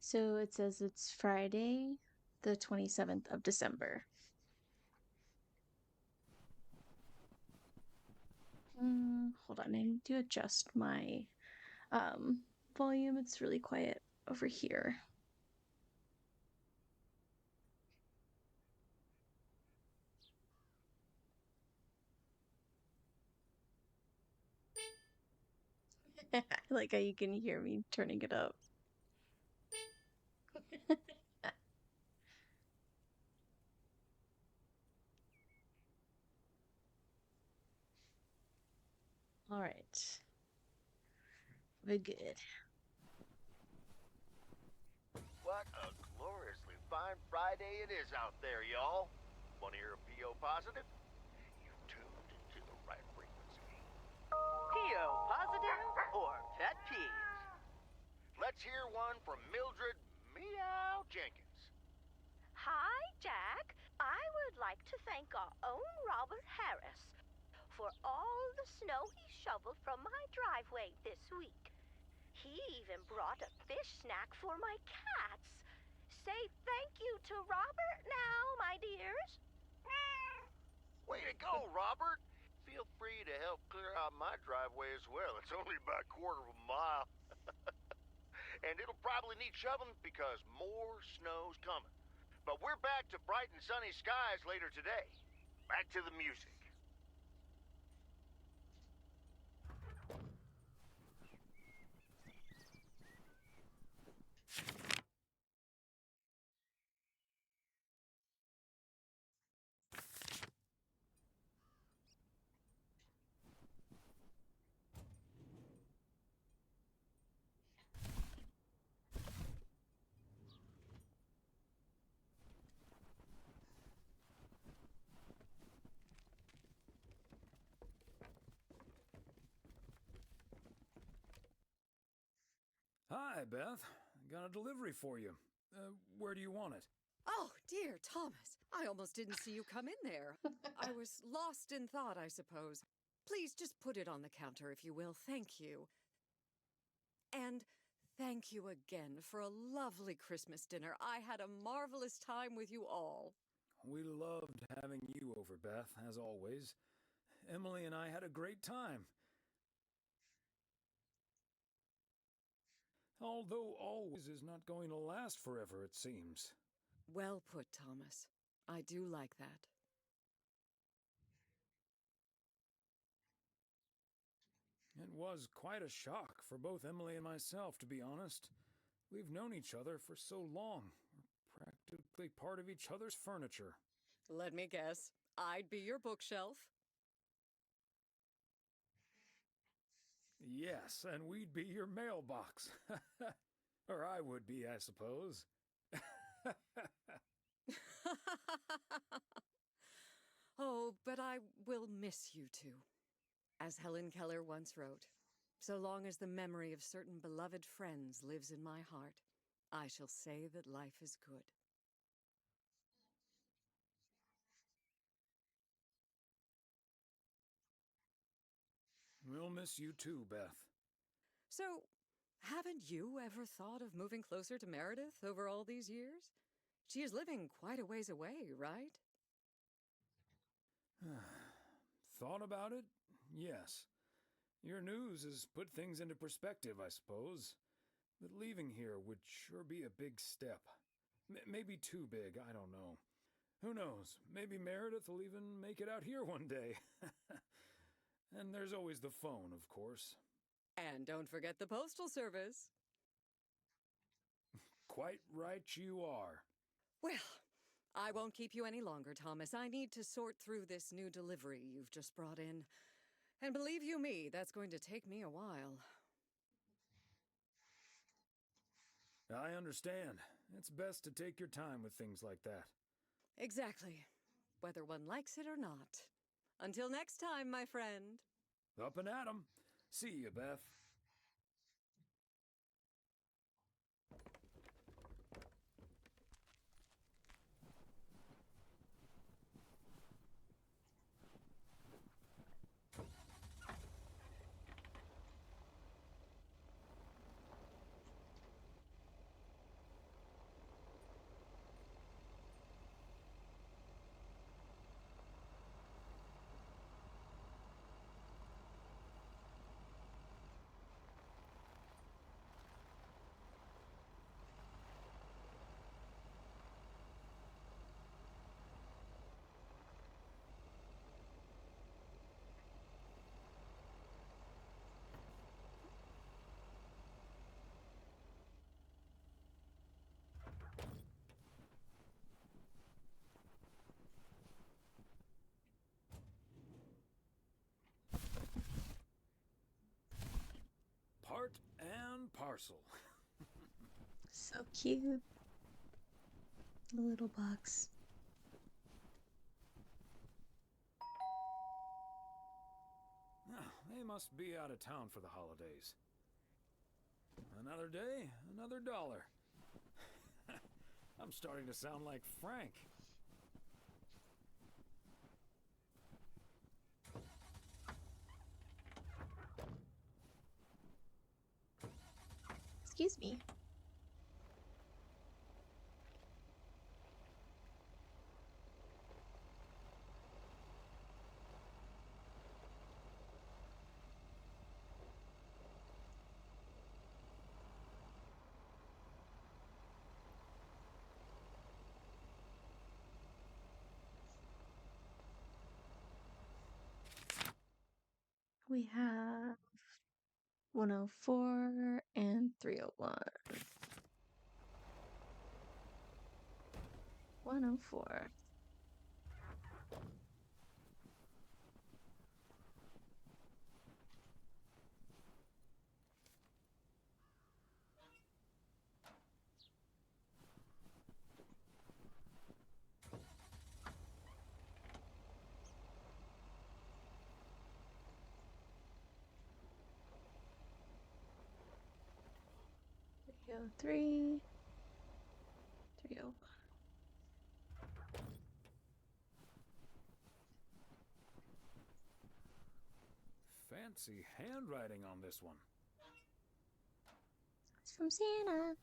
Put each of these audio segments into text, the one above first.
So it says it's Friday, the 27th of December. Hold on, I need to adjust my um volume. It's really quiet over here. I like how you can hear me turning it up. All right. Very good. What a gloriously fine Friday it is out there, y'all. Want to hear a PO positive? You've tuned into the right frequency. PO positive or pet peeves? Let's hear one from Mildred Meow Jenkins. Hi, Jack. I would like to thank our own Robert Harris for all the snow he shoveled from my driveway this week. He even brought a fish snack for my cats. Say thank you to Robert now, my dears. Way to go, Robert. Feel free to help clear out my driveway as well. It's only about a quarter of a mile. And it'll probably need shoveling because more snow's coming. But we're back to bright and sunny skies later today. Back to the music. Hi, Beth. Got a delivery for you. Where do you want it? Oh, dear, Thomas. I almost didn't see you come in there. I was lost in thought, I suppose. Please just put it on the counter, if you will. Thank you. And thank you again for a lovely Christmas dinner. I had a marvelous time with you all. We loved having you over, Beth, as always. Emily and I had a great time. Although always is not going to last forever, it seems. Well put, Thomas. I do like that. It was quite a shock for both Emily and myself, to be honest. We've known each other for so long. We're practically part of each other's furniture. Let me guess. I'd be your bookshelf. Yes, and we'd be your mailbox. Or I would be, I suppose. Oh, but I will miss you too. As Helen Keller once wrote, so long as the memory of certain beloved friends lives in my heart, I shall say that life is good. We'll miss you too, Beth. So, haven't you ever thought of moving closer to Meredith over all these years? She is living quite a ways away, right? Thought about it? Yes. Your news has put things into perspective, I suppose. But leaving here would sure be a big step. Maybe too big, I don't know. Who knows? Maybe Meredith will even make it out here one day. And there's always the phone, of course. And don't forget the Postal Service. Quite right you are. Well, I won't keep you any longer, Thomas. I need to sort through this new delivery you've just brought in. And believe you me, that's going to take me a while. I understand. It's best to take your time with things like that. Exactly. Whether one likes it or not. Until next time, my friend. Up and at 'em. See you, Beth. parcel. So cute. The little box. They must be out of town for the holidays. Another day, another dollar. I'm starting to sound like Frank. Excuse me. We have 104 and 301. 104. Three, 301. Fancy handwriting on this one. It's from Santa.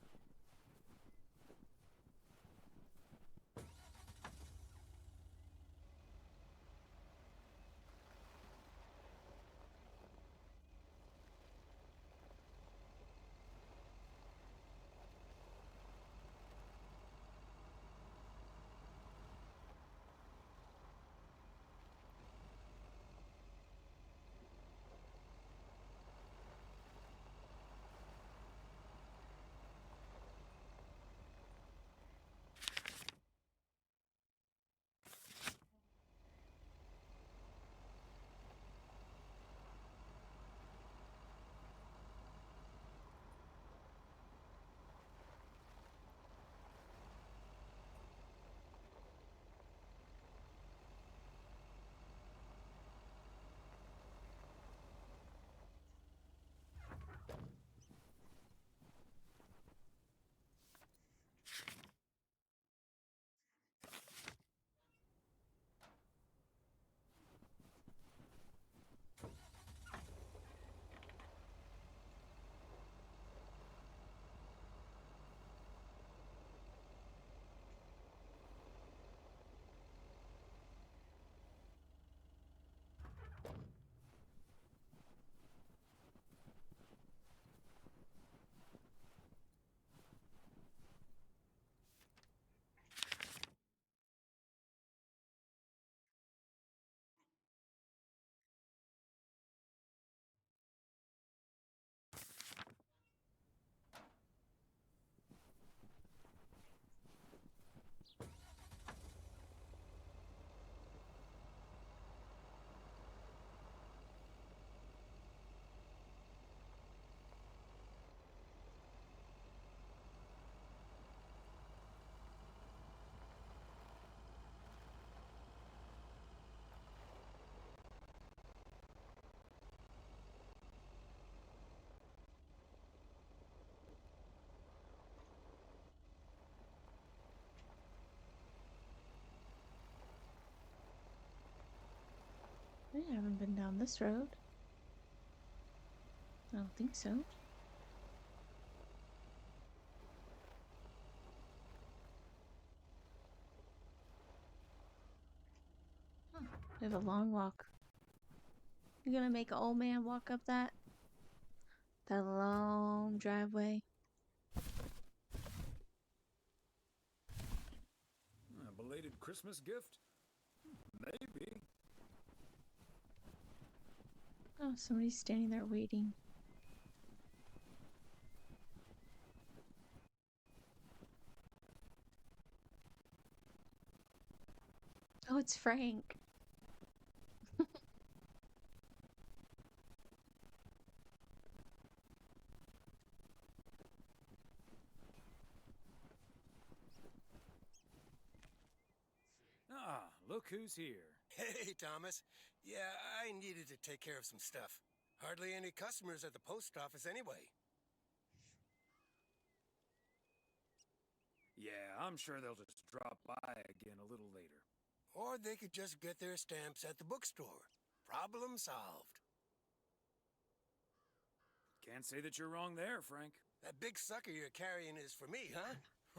I haven't been down this road. I don't think so. Huh. We have a long walk. You're gonna make an old man walk up that long driveway. A belated Christmas gift? Maybe. Oh, somebody's standing there waiting. Oh, it's Frank. look who's here. Hey, Thomas. Yeah, I needed to take care of some stuff. Hardly any customers at the post office anyway. Yeah, I'm sure they'll just drop by again a little later. Or they could just get their stamps at the bookstore. Problem solved. Can't say that you're wrong there, Frank. That big sucker you're carrying is for me, huh?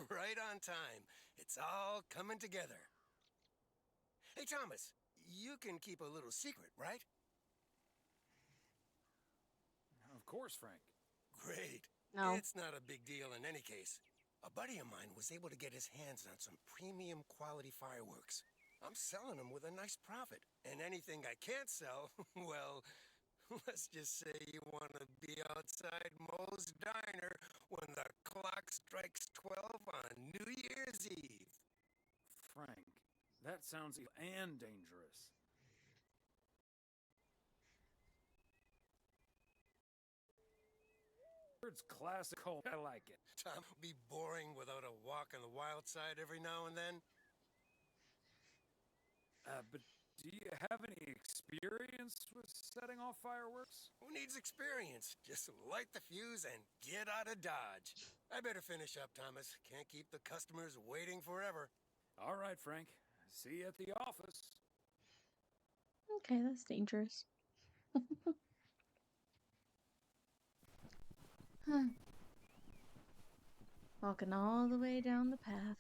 Right on time. It's all coming together. Hey, Thomas, you can keep a little secret, right? Of course, Frank. Great. No. It's not a big deal in any case. A buddy of mine was able to get his hands on some premium quality fireworks. I'm selling them with a nice profit. And anything I can't sell, well, let's just say you want to be outside Moe's Diner when the clock strikes 12 on New Year's Eve. Frank, that sounds evil and dangerous. It's classical. I like it. Tom, be boring without a walk on the wild side every now and then. But do you have any experience with setting off fireworks? Who needs experience? Just light the fuse and get out of Dodge. I better finish up, Thomas. Can't keep the customers waiting forever. All right, Frank. See you at the office. Okay, that's dangerous. Huh. Walking all the way down the path.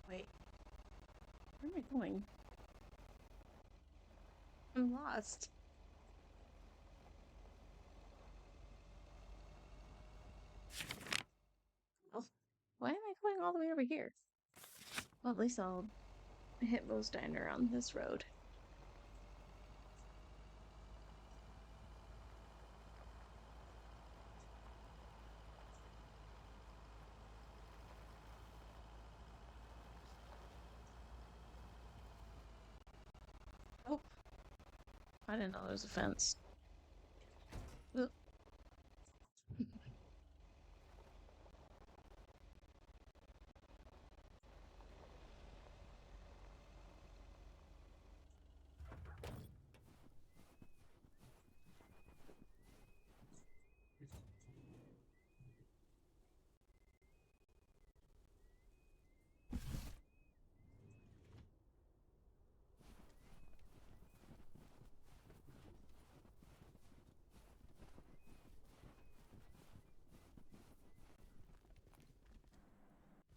Wait. Where am I going? I'm lost. Oh, why am I going all the way over here? Well, at least I'll hit Moe's Diner on this road. Oh, I didn't know there was a fence. Ugh.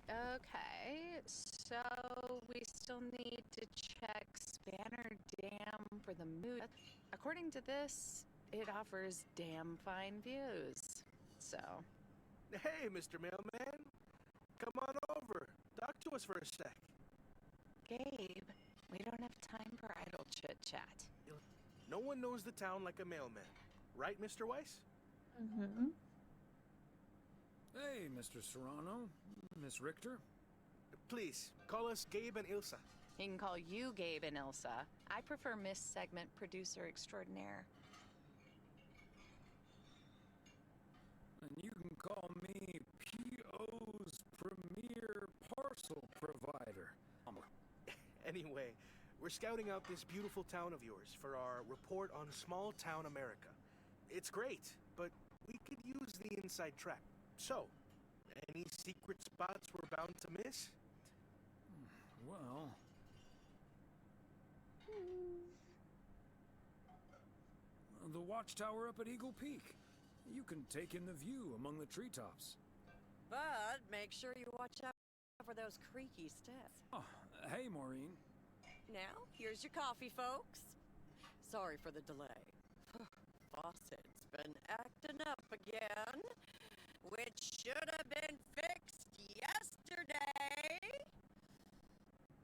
Okay, so we still need to check Spanner Dam for the mood. According to this, it offers damn fine views. So, Hey, Mr. Mailman. Come on over. Talk to us for a sec. Gabe, we don't have time for idle chit-chat. No one knows the town like a mailman. Right, Mr. Weiss? Mm-hmm. Hey, Mr. Serrano. Miss Richter. Please, call us Gabe and Ilsa. He can call you Gabe and Ilsa. I prefer Miss Segment Producer Extraordinaire. And you can call me PO's Premier Parcel Provider. Anyway, we're scouting out this beautiful town of yours for our report on small town America. It's great, but we could use the inside track. So, any secret spots we're bound to miss? Well, the watchtower up at Eagle Peak. You can take in the view among the treetops. But make sure you watch out over those creaky steps. Oh, hey, Maureen. Now, here's your coffee, folks. Sorry for the delay. Faucet's been acting up again, which should have been fixed yesterday.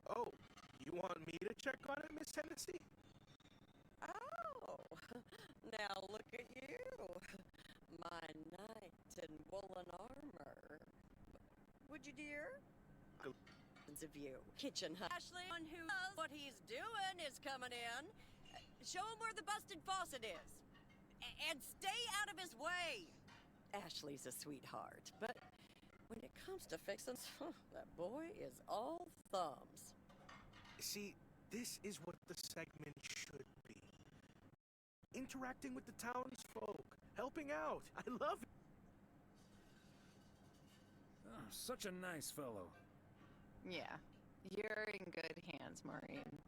Oh, you want me to check on it, Miss Hennessy? Oh, now look at you. My knight in woolen armor. Would you, dear? Of you. Kitchen, huh? Ashley, on who knows what he's doing is coming in. Show him where the busted faucet is. And stay out of his way. Ashley's a sweetheart, but when it comes to fixing, that boy is all thumbs. See, this is what the segment should be. Interacting with the townsfolk, helping out. I love it. Oh, such a nice fellow. Yeah, you're in good hands, Maureen.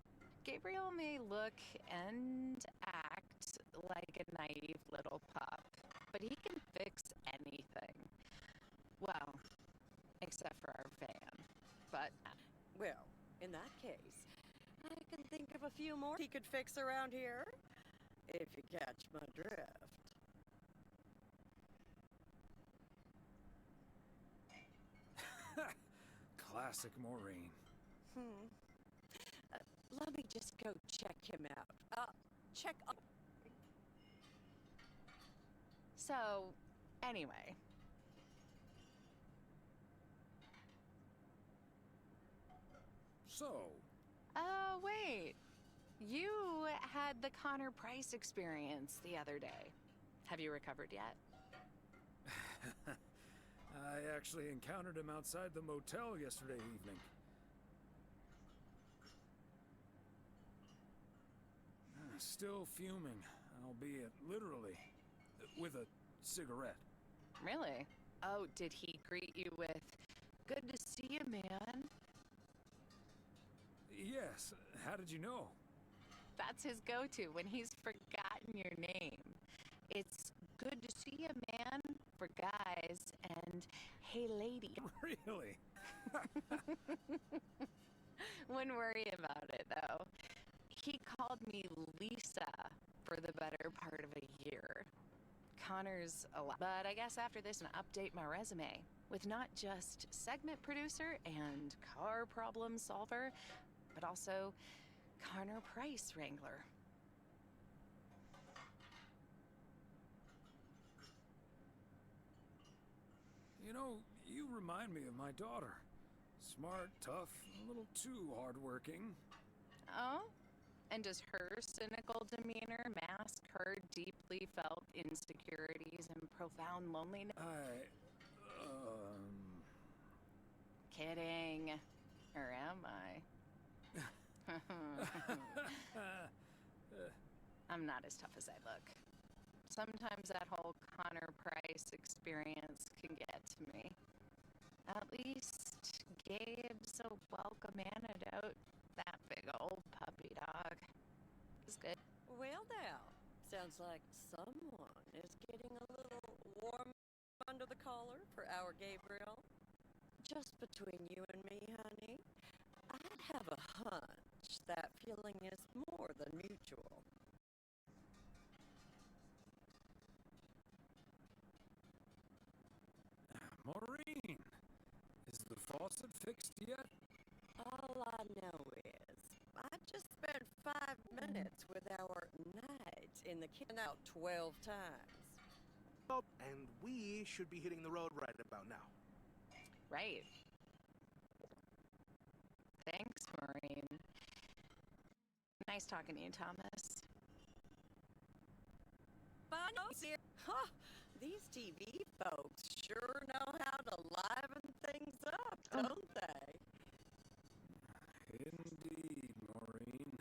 Gabriel may look and act like a naive little pup, but he can fix anything. Well, except for our van. But, well, in that case, I can think of a few more he could fix around here, if you catch my drift. Classic Maureen. Let me just go check him out. Check up. so, anyway. So? Wait. You had the Connor Price experience the other day. Have you recovered yet? I actually encountered him outside the motel yesterday evening. Still fuming, albeit literally, with a cigarette. Really? Oh, did he greet you with, "Good to see you, man"? Yes, how did you know? That's his go-to when he's forgotten your name. It's "Good to see you, man" for guys, and "Hey, lady." Really? Wouldn't worry about it, though. He called me Lisa for the better part of a year. Connor's a lot. But I guess after this, I'm gonna update my resume with not just segment producer and car problem solver, but also Connor Price wrangler. You know, you remind me of my daughter. Smart, tough, a little too hardworking. Oh? And does her cynical demeanor mask her deeply felt insecurities and profound loneliness? Kidding. Or am I? I'm not as tough as I look. Sometimes that whole Connor Price experience can get to me. At least Gabe's a welcome antidote. That big old puppy dog is good. Well, now, sounds like someone is getting a little warm under the collar for our Gabriel. Just between you and me, honey, I have a hunch that feeling is more than mutual. Maureen, is the faucet fixed yet? All I know is I just spent 5 minutes with our knight in the kitchen out 12 times. And we should be hitting the road right about now. Right. Thanks, Maureen. Nice talking to you, Thomas. Huh, these TV folks sure know how to liven things up, don't they? Indeed, Maureen.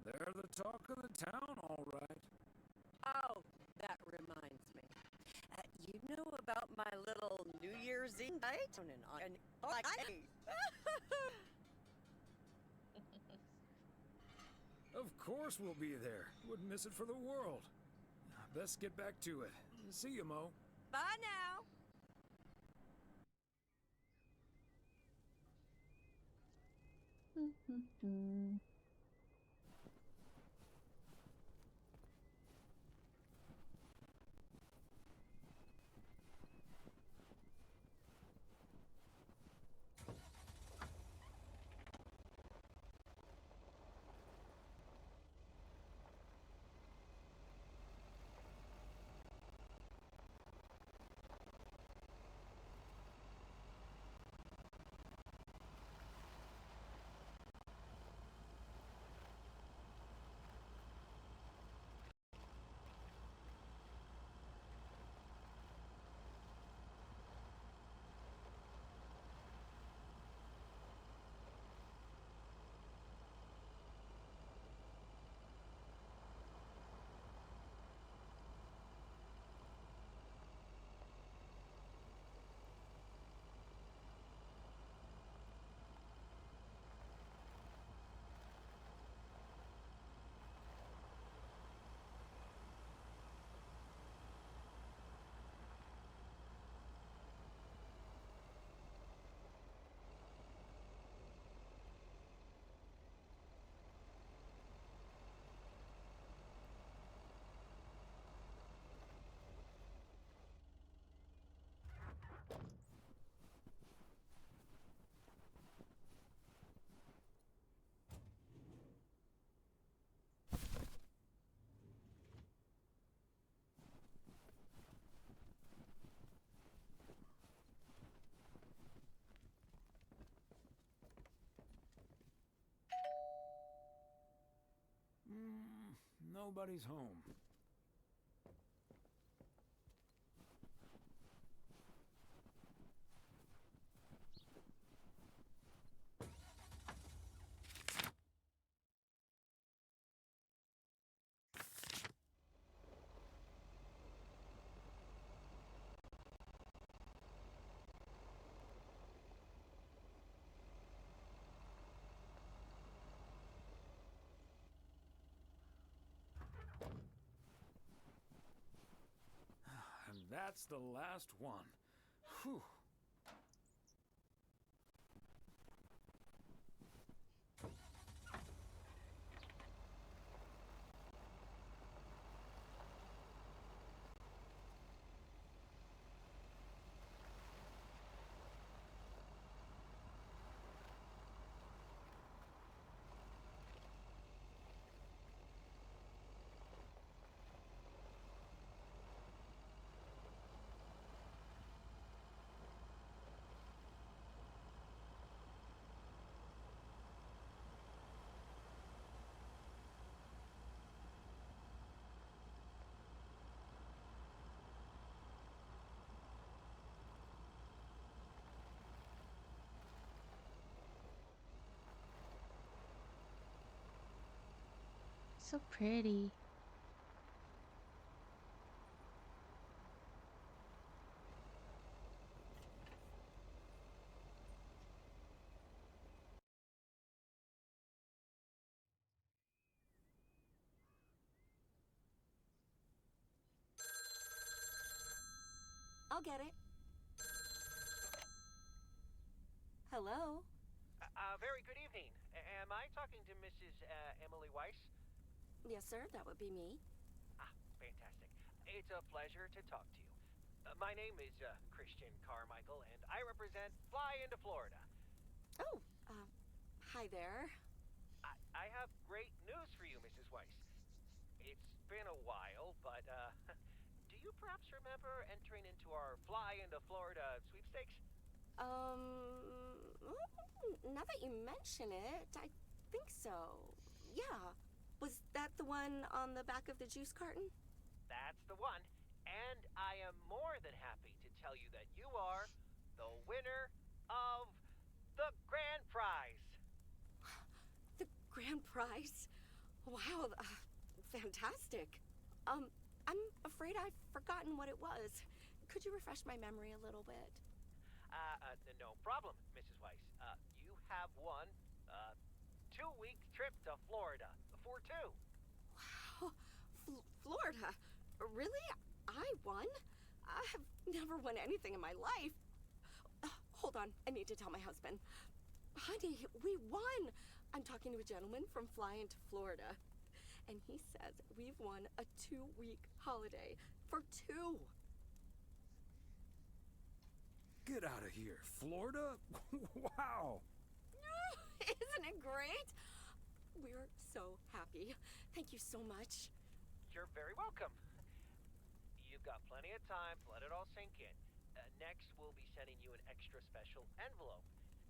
They're the talk of the town, all right. Oh, that reminds me. You know about my little New Year's Eve night? And like, Of course we'll be there. Wouldn't miss it for the world. Best get back to it. See you, Mo. Bye now. Nobody's home. And that's the last one. Whew. So pretty. I'll get it. Hello? Very good evening. Am I talking to Mrs. Emily Weiss? Yes, sir, that would be me. Ah, fantastic. It's a pleasure to talk to you. My name is Christian Carmichael, and I represent Fly into Florida. Oh, hi there. I have great news for you, Mrs. Weiss. It's been a while, but do you perhaps remember entering into our Fly into Florida sweepstakes? Now that you mention it, I think so. Yeah. Was that the one on the back of the juice carton? That's the one. And I am more than happy to tell you that you are the winner of the grand prize. The grand prize? Wow, fantastic. I'm afraid I've forgotten what it was. Could you refresh my memory a little bit? No problem, Mrs. Weiss. You have won a 2-week trip to Florida for two. Wow, Florida? Really? I won? I have never won anything in my life. Hold on, I need to tell my husband. Honey, we won! I'm talking to a gentleman from flying to Florida. And he says we've won a 2-week holiday for 2. Get out of here. Florida? Wow! Isn't it great? We're so happy. Thank you so much. You're very welcome. You've got plenty of time to let it all sink in. Next, we'll be sending you an extra special envelope.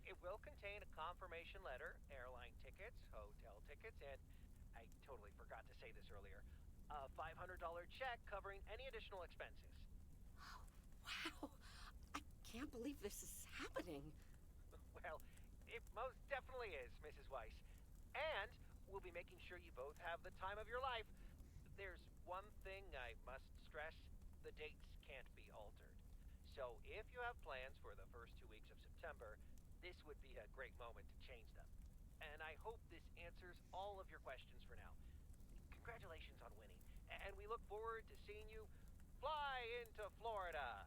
It will contain a confirmation letter, airline tickets, hotel tickets, and I totally forgot to say this earlier, a $500 check covering any additional expenses. Wow. I can't believe this is happening. Well, it most definitely is, Mrs. Weiss. And we'll be making sure you both have the time of your life. There's one thing I must stress. The dates can't be altered. So if you have plans for the first 2 weeks of September, this would be a great moment to change them. And I hope this answers all of your questions for now. Congratulations on winning. And we look forward to seeing you fly into Florida.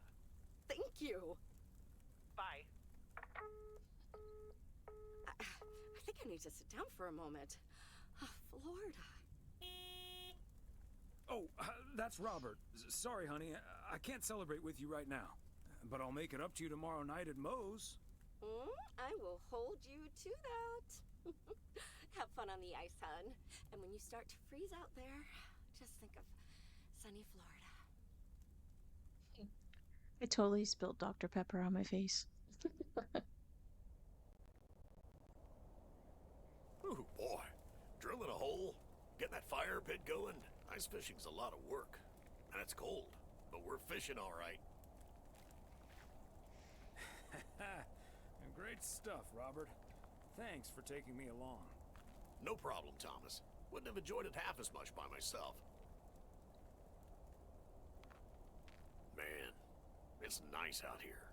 Thank you. Bye. I think I need to sit down for a moment. Florida. Oh, that's Robert. Sorry, honey. I can't celebrate with you right now. But I'll make it up to you tomorrow night at Moe's. I will hold you to that. Have fun on the ice, hon. And when you start to freeze out there, just think of sunny Florida. I totally spilled Dr. Pepper on my face. Ooh, boy. Drilling a hole, getting that fire pit going. Ice fishing's a lot of work. And it's cold, but we're fishing all right. Great stuff, Robert. Thanks for taking me along. No problem, Thomas. Wouldn't have enjoyed it half as much by myself. Man, it's nice out here.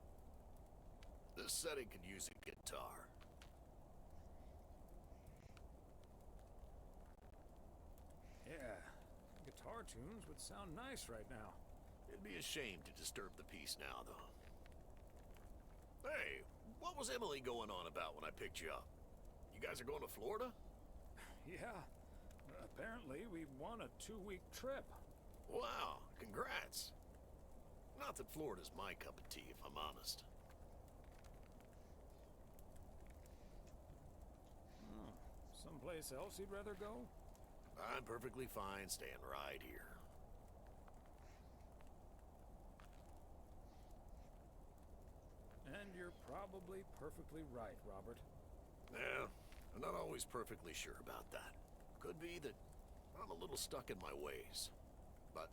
This setting could use a guitar. Yeah, guitar tunes would sound nice right now. It'd be a shame to disturb the peace now, though. Hey, what was Emily going on about when I picked you up? You guys are going to Florida? Yeah. Apparently, we won a 2-week trip. Wow, congrats. Not that Florida's my cup of tea, if I'm honest. Oh, someplace else you'd rather go? I'm perfectly fine staying right here. And you're probably perfectly right, Robert. Yeah, I'm not always perfectly sure about that. Could be that I'm a little stuck in my ways. But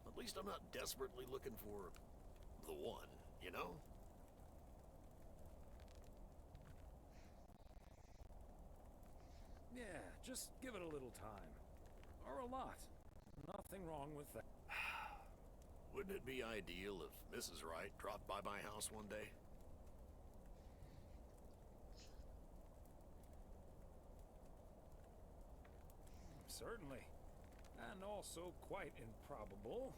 at least I'm not desperately looking for the one, you know? Yeah, just give it a little time. Or a lot. Nothing wrong with that. Wouldn't it be ideal if Mrs. Wright dropped by my house one day? Certainly. And also quite improbable.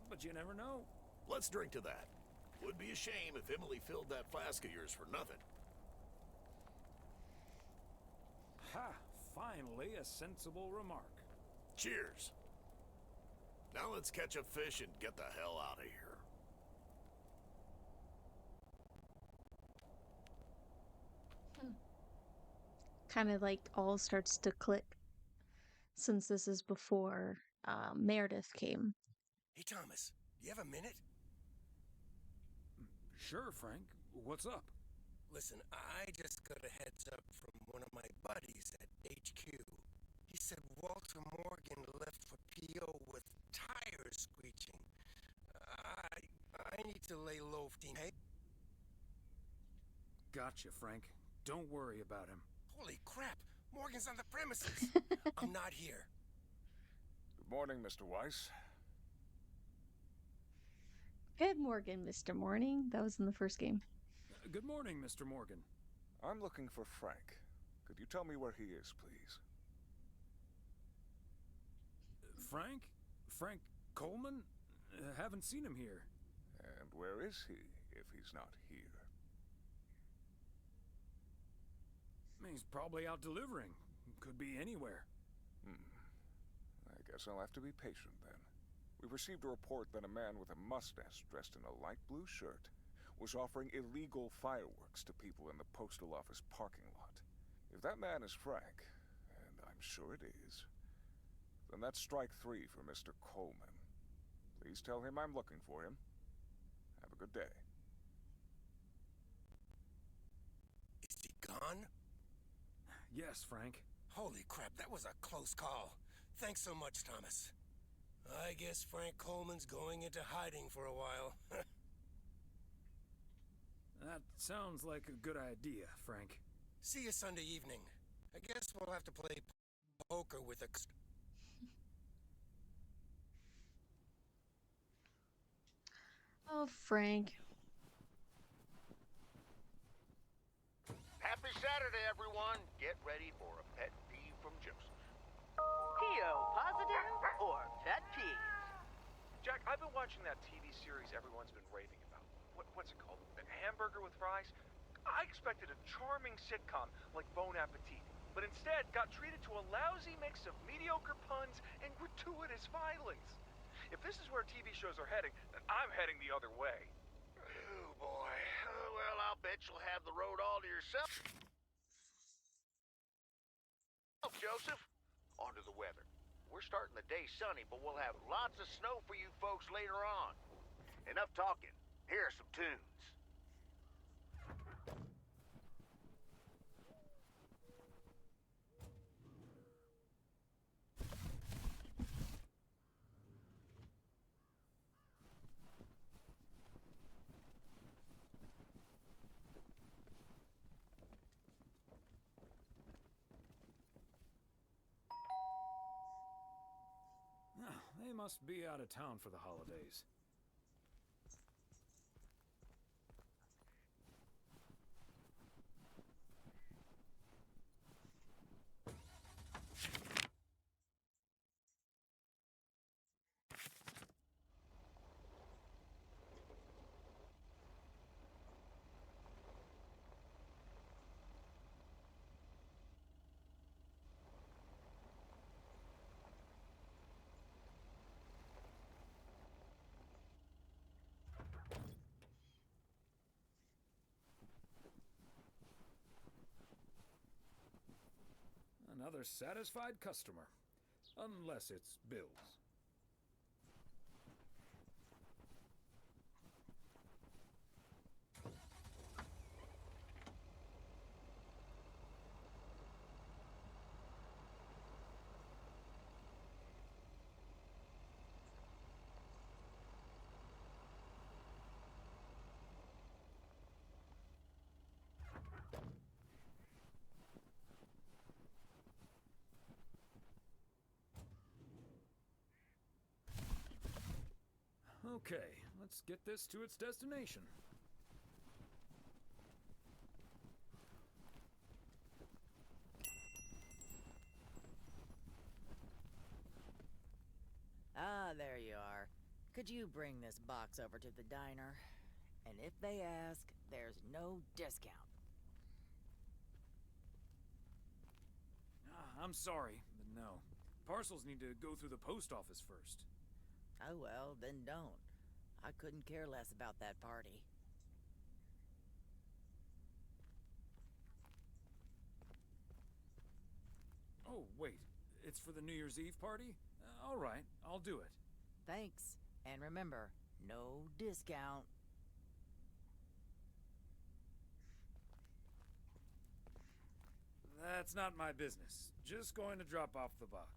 But you never know. Let's drink to that. Would be a shame if Emily filled that flask of yours for nothing. Ha! Finally, a sensible remark. Cheers. Now let's catch a fish and get the hell out of here. Kind of like all starts to click since this is before Meredith came. Hey, Thomas, do you have a minute? Sure, Frank. What's up? Listen, I just got a heads up from one of my buddies at HQ. He said Walter Morgan left for PO with tires screeching. I need to lay low, hey? Gotcha, Frank. Don't worry about him. Holy crap! Morgan's on the premises! I'm not here. Good morning, Mr. Weiss. Good morning, Mr. Morning. That was in the first game. Good morning, Mr. Morgan. I'm looking for Frank. Could you tell me where he is, please? Frank? Frank Coleman? Haven't seen him here. And where is he, if he's not here? He's probably out delivering. Could be anywhere. I guess I'll have to be patient then. We've received a report that a man with a mustache dressed in a light blue shirt was offering illegal fireworks to people in the postal office parking lot. If that man is Frank, and I'm sure it is, then that's strike 3 for Mr. Coleman. Please tell him I'm looking for him. Have a good day. Is he gone? Yes, Frank. Holy crap, that was a close call. Thanks so much, Thomas. I guess Frank Coleman's going into hiding for a while. That sounds like a good idea, Frank. See you Sunday evening. I guess we'll have to play poker with a... Oh, Frank. Happy Saturday, everyone. Get ready for a pet peeve from Joseph. PO positive or pet peeves? Jack, I've been watching that TV series everyone's been raving about. What's it called? A Hamburger with Fries? I expected a charming sitcom like Bon Appetit, but instead got treated to a lousy mix of mediocre puns and gratuitous violence. If this is where TV shows are heading, then I'm heading the other way. Oh, boy. Well, I'll bet you'll have the road all to yourself, Joseph. On to the weather. We're starting the day sunny, but we'll have lots of snow for you folks later on. Enough talking. Here are some tunes. They must be out of town for the holidays. Another satisfied customer. Unless it's Bill's. Okay, let's get this to its destination. Ah, there you are. Could you bring this box over to the diner? And if they ask, there's no discount. I'm sorry, but no. Parcels need to go through the post office first. Oh well, then don't. I couldn't care less about that party. Oh, wait. It's for the New Year's Eve party? All right, I'll do it. Thanks. And remember, no discount. That's not my business. Just going to drop off the box.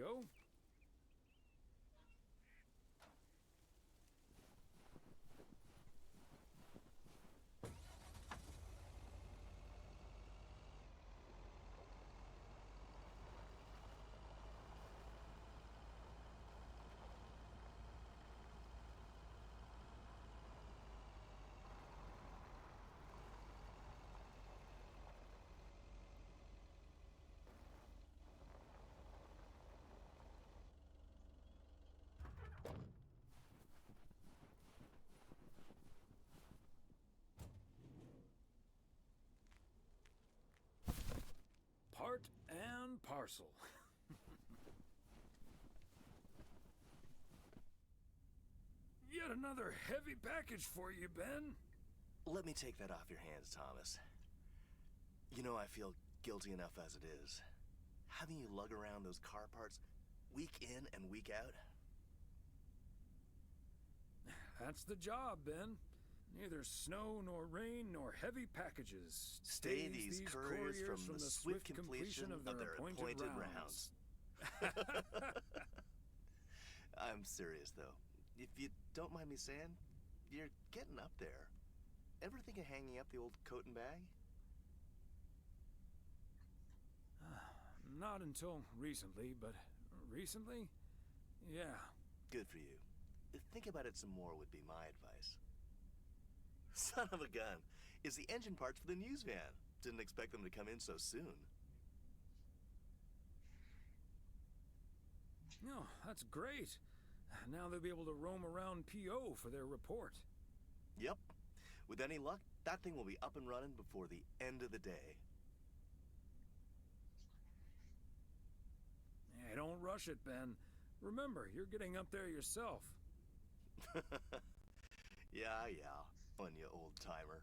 go. Part and parcel. Yet another heavy package for you, Ben. Let me take that off your hands, Thomas. You know I feel guilty enough as it is. Having you lug around those car parts week in and week out. That's the job, Ben. Neither snow nor rain nor heavy packages Stay these couriers from the swift completion of their appointed rounds. I'm serious, though. If you don't mind me saying, you're getting up there. Ever think of hanging up the old coat and bag? Not until recently, but recently? Yeah. Good for you. Think about it some more would be my advice. Son of a gun. It's the engine parts for the news van. Didn't expect them to come in so soon. No, that's great. Now they'll be able to roam around PO for their report. Yep. With any luck, that thing will be up and running before the end of the day. Hey, don't rush it, Ben. Remember, you're getting up there yourself. Yeah. Fun, you old-timer.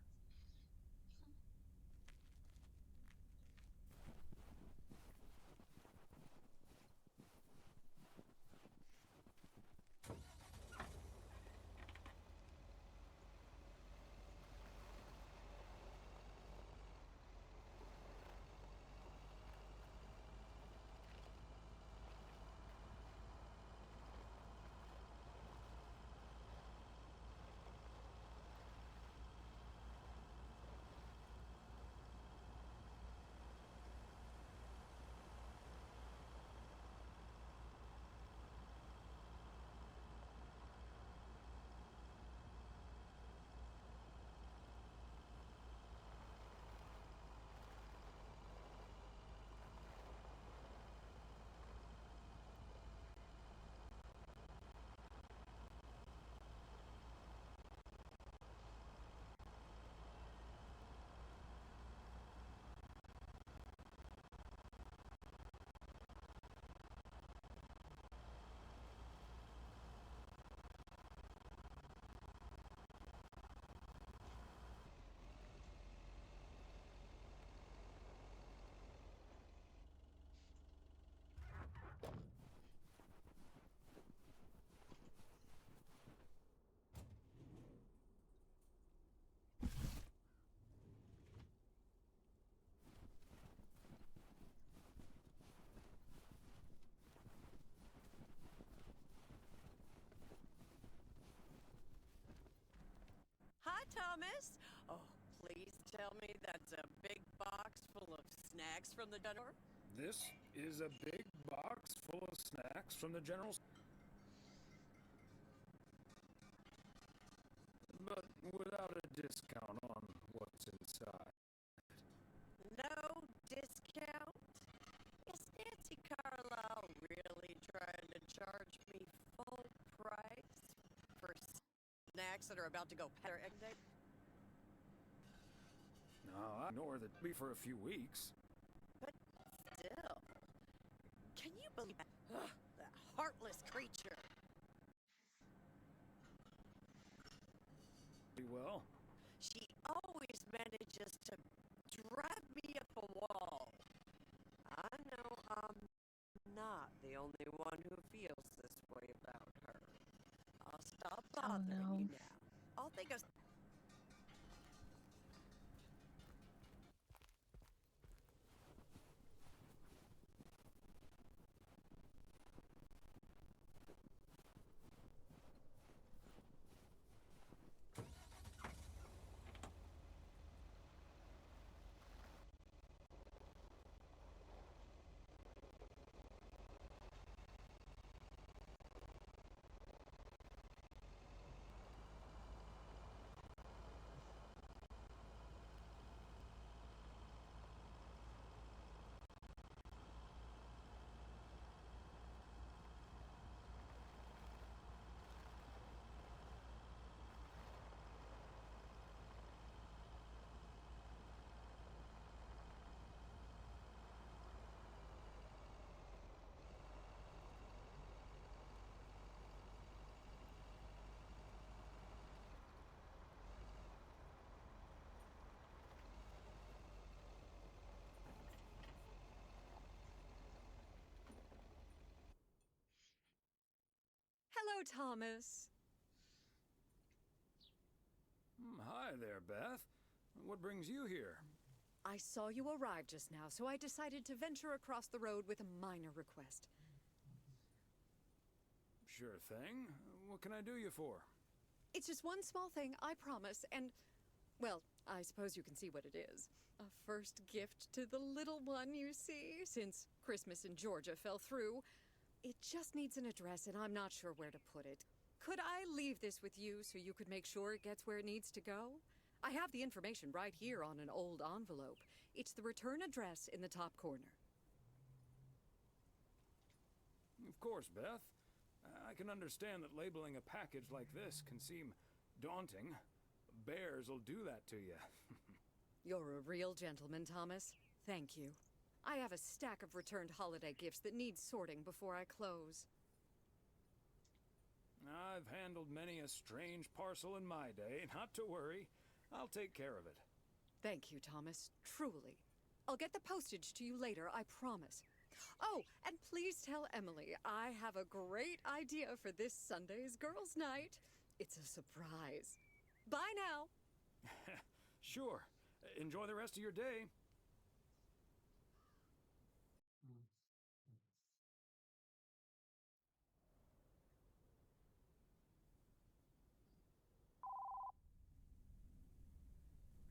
Hi, Thomas. Oh, please tell me that's a big box full of snacks from the diner. This is a big box full of snacks from the general store. But without a discount on what's inside. No discount? Is Nancy Carlisle really trying to charge me full price for snacks that are about to go past their egg day? No, I ignore that be for a few weeks. But still, can you believe that? Ugh, that heartless creature. Well, She always manages to drive me up a wall. I know I'm not the only one who feels this way about her. I'll stop bothering you now. I'll think of... Hello, Thomas. Hi there, Beth. What brings you here? I saw you arrive just now, so I decided to venture across the road with a minor request. Sure thing. What can I do you for? It's just one small thing, I promise, and, well, I suppose you can see what it is. A first gift to the little one, you see, since Christmas in Georgia fell through. It just needs an address, and I'm not sure where to put it. Could I leave this with you so you could make sure it gets where it needs to go? I have the information right here on an old envelope. It's the return address in the top corner. Of course, Beth. I can understand that labeling a package like this can seem daunting. Bears will do that to you. You're a real gentleman, Thomas. Thank you. I have a stack of returned holiday gifts that need sorting before I close. I've handled many a strange parcel in my day. Not to worry. I'll take care of it. Thank you, Thomas. Truly. I'll get the postage to you later, I promise. Oh, and please tell Emily I have a great idea for this Sunday's girls' night. It's a surprise. Bye now. Sure. Enjoy the rest of your day.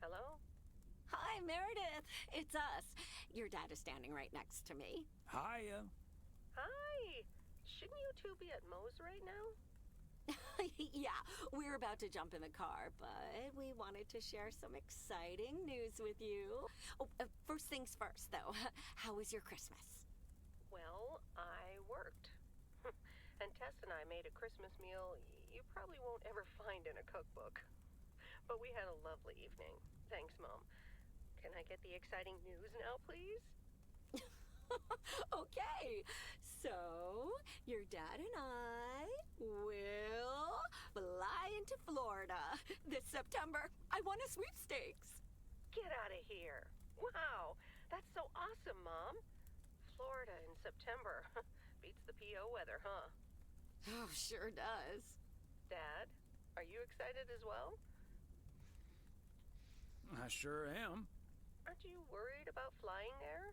Hello? Hi, Meredith. It's us. Your dad is standing right next to me. Hiya. Hi. Shouldn't you two be at Moe's right now? Yeah, we're about to jump in the car, but we wanted to share some exciting news with you. Oh, first things first, though. How was your Christmas? Well, I worked. And Tess and I made a Christmas meal you probably won't ever find in a cookbook. But we had a lovely evening. Thanks, Mom. Can I get the exciting news now, please? Okay, so your dad and I will fly into Florida this September. I won a sweepstakes. Get out of here. Wow, that's so awesome, Mom. Florida in September. Beats the PO weather, huh? Oh, sure does. Dad, are you excited as well? I sure am. Aren't you worried about flying there?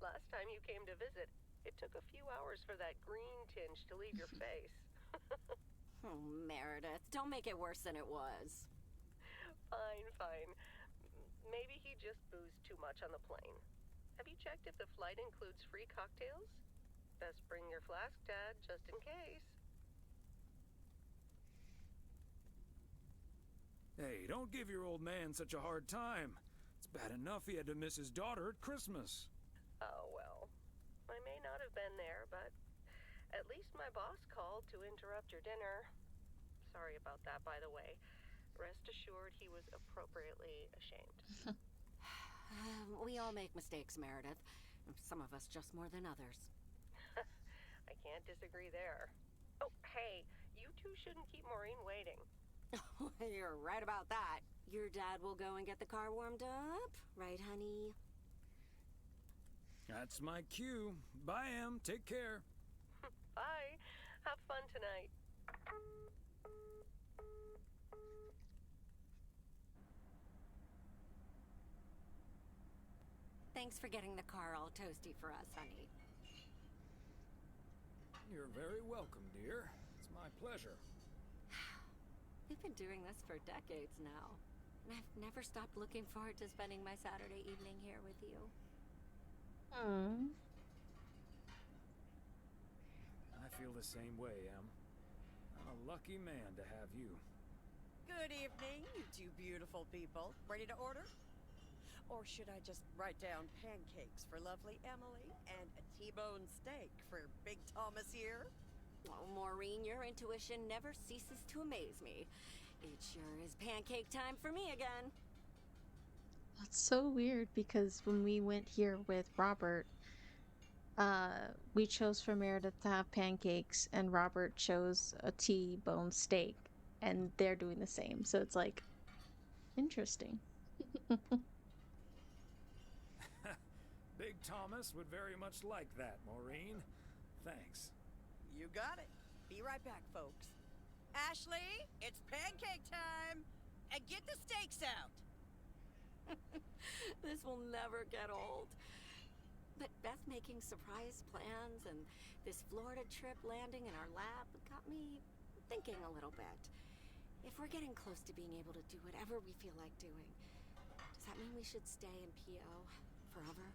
Last time you came to visit, it took a few hours for that green tinge to leave your face. Oh, Meredith, don't make it worse than it was. Fine, fine. Maybe he just boozed too much on the plane. Have you checked if the flight includes free cocktails? Best bring your flask, Dad, just in case. Hey, don't give your old man such a hard time. It's bad enough he had to miss his daughter at Christmas. Oh, well. I may not have been there, but at least my boss called to interrupt your dinner. Sorry about that, by the way. Rest assured he was appropriately ashamed. We all make mistakes, Meredith. Some of us just more than others. I can't disagree there. Oh, hey, you two shouldn't keep Maureen waiting. You're right about that. Your dad will go and get the car warmed up, right, honey? That's my cue. Bye, Em. Take care. Bye. Have fun tonight. Thanks for getting the car all toasty for us, honey. You're very welcome, dear. It's my pleasure. We've been doing this for decades now. And I've never stopped looking forward to spending my Saturday evening here with you. I feel the same way, Em. I'm a lucky man to have you. Good evening, you two beautiful people. Ready to order? Or should I just write down pancakes for lovely Emily and a T-bone steak for Big Thomas here? Oh, Maureen, your intuition never ceases to amaze me. It sure is pancake time for me again. That's so weird because when we went here with Robert, we chose for Meredith to have pancakes and Robert chose a T-bone steak and they're doing the same. So it's like interesting. Big Thomas would very much like that, Maureen. Thanks. You got it. Be right back, folks. Ashley, it's pancake time! And get the steaks out! This will never get old. But Beth making surprise plans and this Florida trip landing in our lap got me thinking a little bit. If we're getting close to being able to do whatever we feel like doing, does that mean we should stay in PO forever?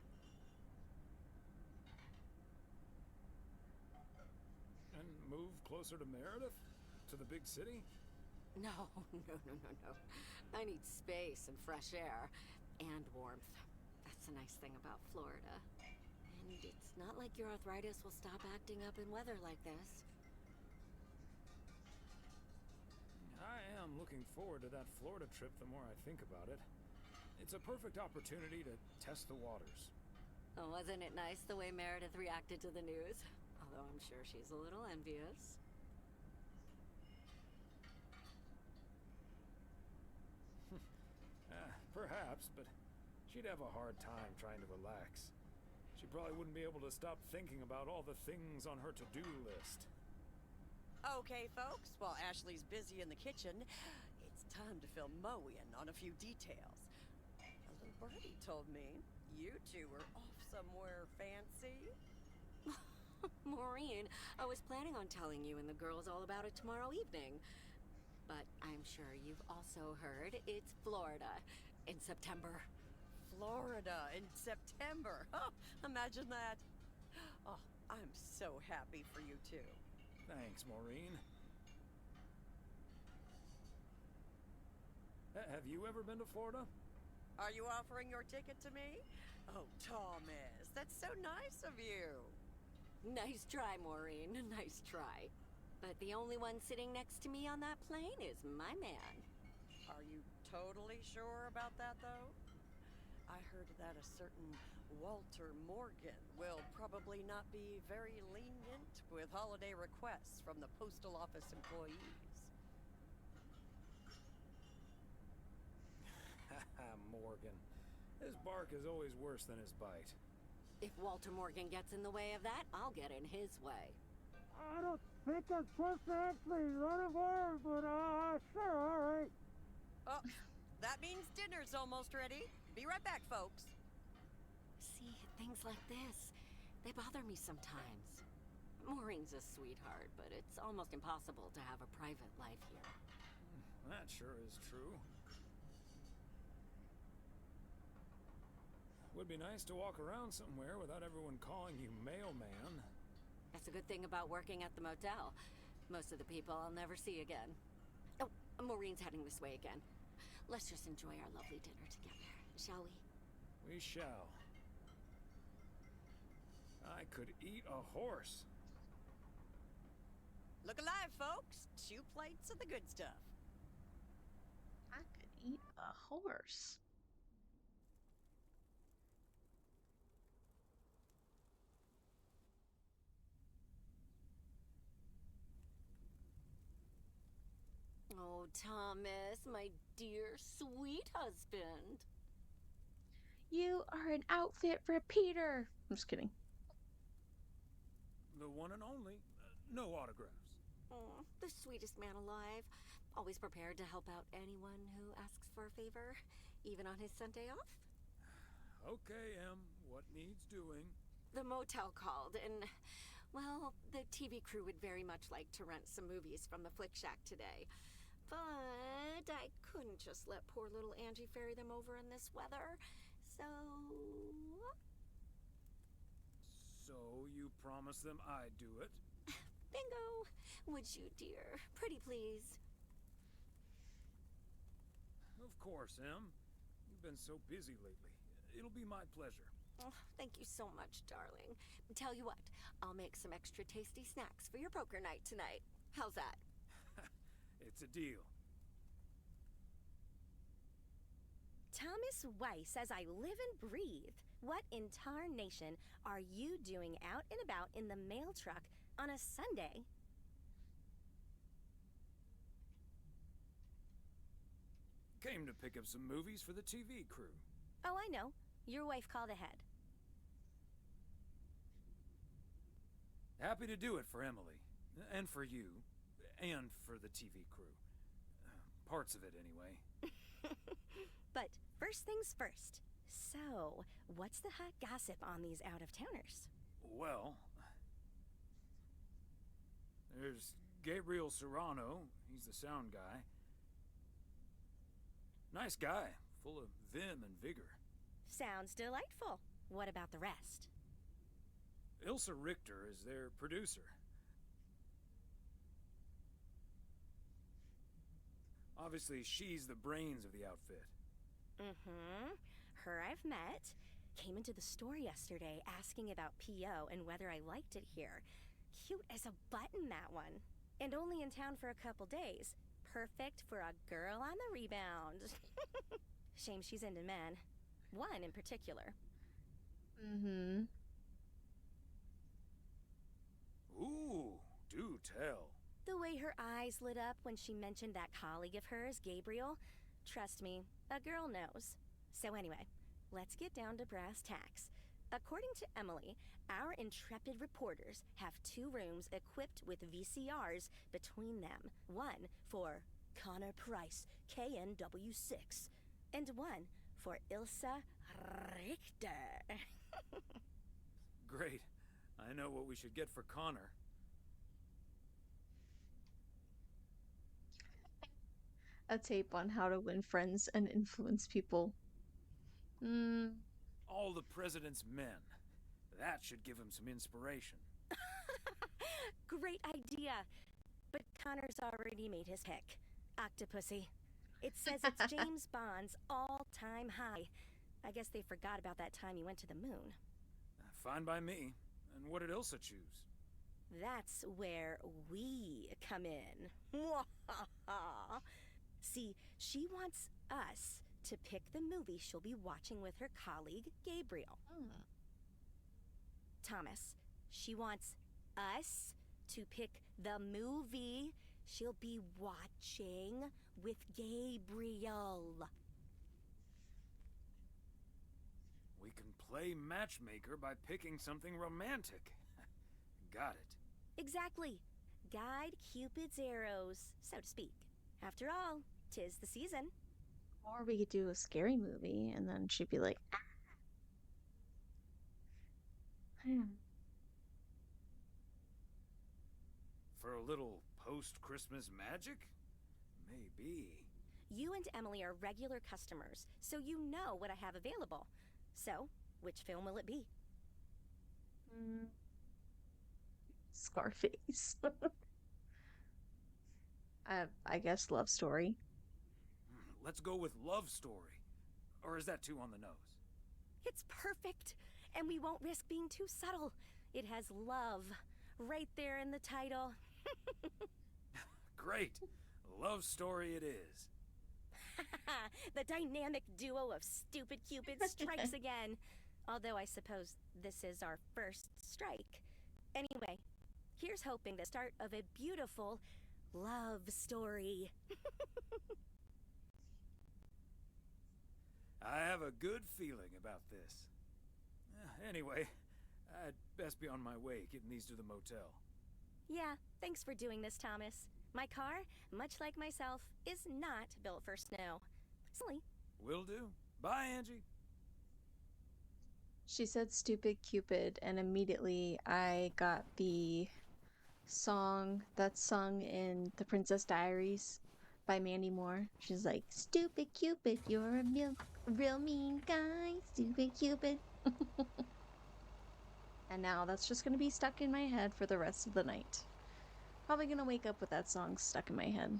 And move closer to Meredith? To the big city? No. I need space and fresh air and warmth. That's the nice thing about Florida. And it's not like your arthritis will stop acting up in weather like this. I am looking forward to that Florida trip the more I think about it. It's a perfect opportunity to test the waters. Oh, wasn't it nice the way Meredith reacted to the news? Although I'm sure she's a little envious. Perhaps, but she'd have a hard time trying to relax. She probably wouldn't be able to stop thinking about all the things on her to-do list. Okay, folks, while Ashley's busy in the kitchen, it's time to fill Mo in on a few details. A little birdie told me you two were off somewhere fancy. Maureen, I was planning on telling you and the girls all about it tomorrow evening. But I'm sure you've also heard it's Florida in September. Florida in September. Oh, imagine that. Oh, I'm so happy for you two. Thanks, Maureen. Have you ever been to Florida? Are you offering your ticket to me? Oh, Thomas, that's so nice of you. Nice try, Maureen. Nice try. But the only one sitting next to me on that plane is my man. Are you totally sure about that, though? I heard that a certain Walter Morgan will probably not be very lenient with holiday requests from the postal office employees. Morgan. His bark is always worse than his bite. If Walter Morgan gets in the way of that, I'll get in his way. I don't think I'm supposed to actually run a bar, but sure, all right. Oh, that means dinner's almost ready. Be right back, folks. See, things like this, they bother me sometimes. Maureen's a sweetheart, but it's almost impossible to have a private life here. That sure is true. Would be nice to walk around somewhere without everyone calling you mailman. That's a good thing about working at the motel. Most of the people I'll never see again. Oh, Maureen's heading this way again. Let's just enjoy our lovely dinner together, shall we? We shall. I could eat a horse. Look alive, folks. 2 plates of the good stuff. I could eat a horse. Oh, Thomas, my dear, sweet husband. You are an outfit repeater. I'm just kidding. The one and only. No autographs. Oh, the sweetest man alive. Always prepared to help out anyone who asks for a favor, even on his Sunday off. Okay, Em. What needs doing? The motel called, and, well, the TV crew would very much like to rent some movies from the Flick Shack today. But I couldn't just let poor little Angie ferry them over in this weather, so... So you promised them I'd do it? Bingo! Would you, dear? Pretty please. Of course, Em. You've been so busy lately. It'll be my pleasure. Oh, thank you so much, darling. Tell you what, I'll make some extra tasty snacks for your poker night tonight. How's that? It's a deal. Thomas Weiss says I live and breathe. What in tarnation are you doing out and about in the mail truck on a Sunday? Came to pick up some movies for the TV crew. Oh, I know. Your wife called ahead. Happy to do it for Emily. And for you. And for the TV crew. Parts of it, anyway. But first things first. So, what's the hot gossip on these out-of-towners? Well, there's Gabriel Serrano. He's the sound guy. Nice guy, full of vim and vigor. Sounds delightful. What about the rest? Ilsa Richter is their producer. Obviously, she's the brains of the outfit. Mm-hmm. Her I've met. Came into the store yesterday asking about P.O. and whether I liked it here. Cute as a button, that one. And only in town for a couple days. Perfect for a girl on the rebound. Shame she's into men. One in particular. Mm-hmm. Ooh, do tell. The way her eyes lit up when she mentioned that colleague of hers, Gabriel. Trust me, a girl knows. So anyway, let's get down to brass tacks. According to Emily, our intrepid reporters have 2 rooms equipped with VCRs between them. One for Connor Price, KNW6, and one for Ilsa Richter. Great. I know what we should get for Connor. A tape on how to win friends and influence people. All the president's men. That should give him some inspiration. Great idea. But Connor's already made his pick. Octopussy. It says it's James Bond's all-time high. I guess they forgot about that time he went to the moon. Fine by me. And what did Ilsa choose? That's where we come in. See, she wants us to pick the movie she'll be watching with her colleague, Gabriel. Thomas, she wants us to pick the movie she'll be watching with Gabriel. We can play matchmaker by picking something romantic. Got it. Exactly. Guide Cupid's arrows, so to speak. After all, 'tis the season. Or we could do a scary movie, and then she'd be like, ah. For a little post-Christmas magic? Maybe. You and Emily are regular customers, so you know what I have available. So, which film will it be? Scarface. I guess Love Story. Let's go with Love Story. Or is that too on the nose? It's perfect, and we won't risk being too subtle. It has love right there in the title. Great. Love Story it is. The dynamic duo of stupid Cupid strikes again. Although I suppose this is our first strike. Anyway, here's hoping the start of a beautiful love story. I have a good feeling about this. Anyway, I'd best be on my way, getting these to the motel. Yeah, thanks for doing this, Thomas. My car, much like myself, is not built for snow. Silly. Will do. Bye, Angie. She said stupid Cupid, and immediately I got the song that's sung in The Princess Diaries by Mandy Moore. She's like, stupid Cupid, you're a real mean guy, stupid Cupid. And now that's just gonna be stuck in my head for the rest of the night. Probably gonna wake up with that song stuck in my head.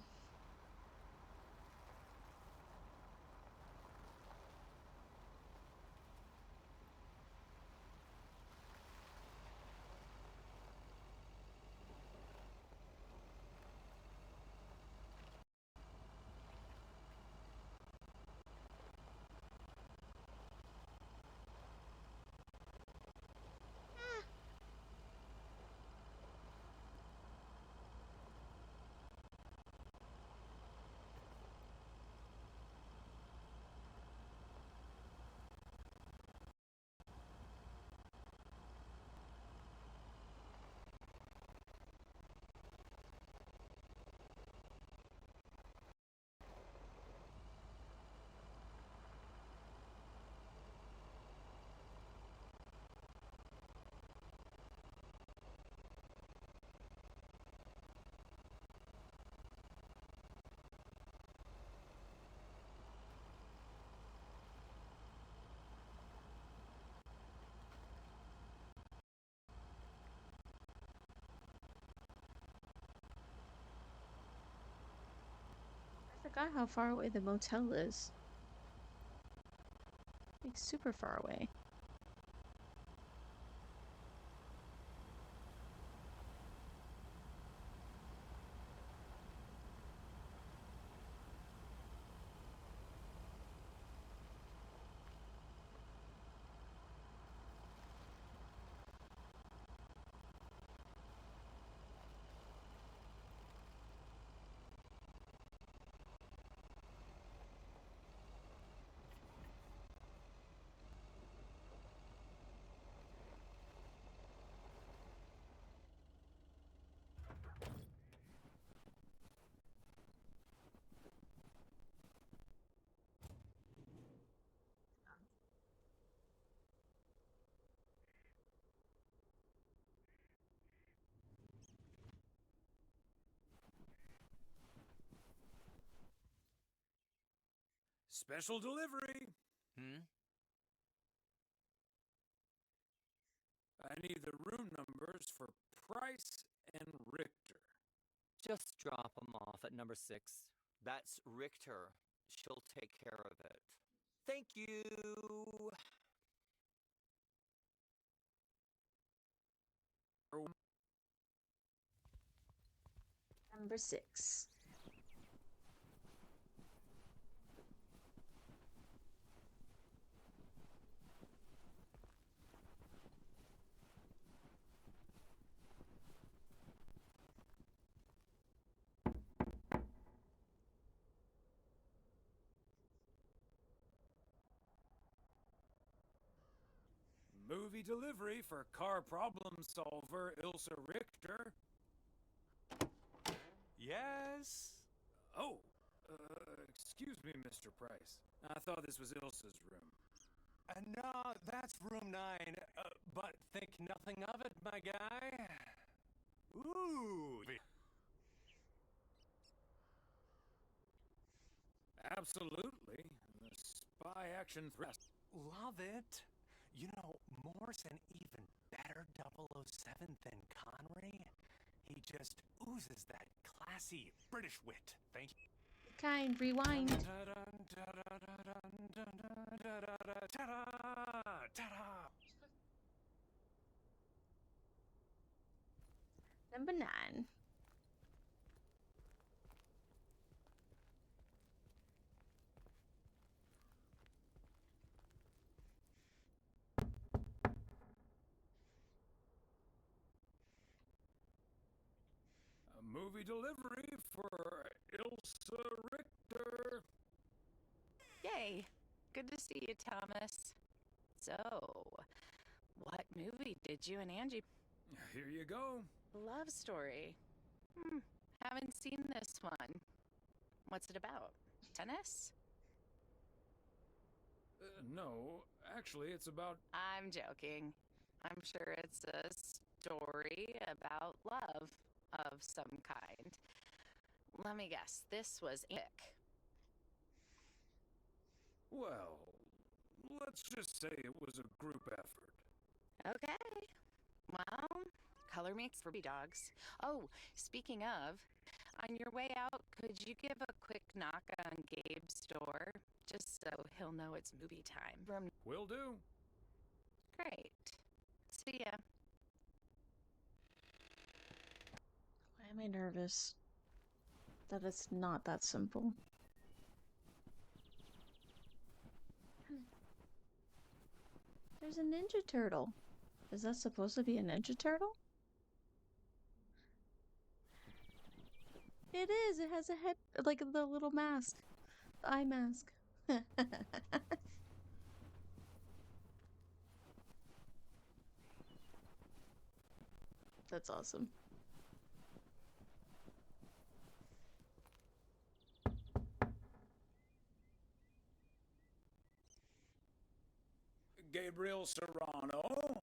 Forgot how far away the motel is. Like super far away. Special delivery. I need the room numbers for Price and Richter. Just drop them off at number 6. That's Richter. She'll take care of it. Thank you. Number 6. Movie delivery for car problem solver Ilsa Richter. Yes? Oh, excuse me, Mr. Price. I thought this was Ilsa's room. No, that's room 9. But think nothing of it, my guy. Ooh. Absolutely. The spy action thrust. Love it. You know, Moore's an even better 007 than Connery. He just oozes that classy British wit. Thank you. Kind, rewind. Number 9. A movie delivery for Ilsa Richter. Yay. Good to see you, Thomas. So, what movie did you and Angie? Here you go. Love story. Haven't seen this one. What's it about? Tennis? No, actually, it's about... I'm joking. I'm sure it's a story about love of some kind. Let me guess. This was Ick. Well, let's just say it was a group effort. Okay. Well, color makes for dogs. Oh, speaking of, on your way out, could you give a quick knock on Gabe's door? Just so he'll know it's movie time. Will do. Great. See ya. Why am I nervous? That it's not that simple. There's a Ninja Turtle. Is that supposed to be a Ninja Turtle? It is. It has a head, like the little mask. The eye mask. That's awesome. Gabriel Serrano,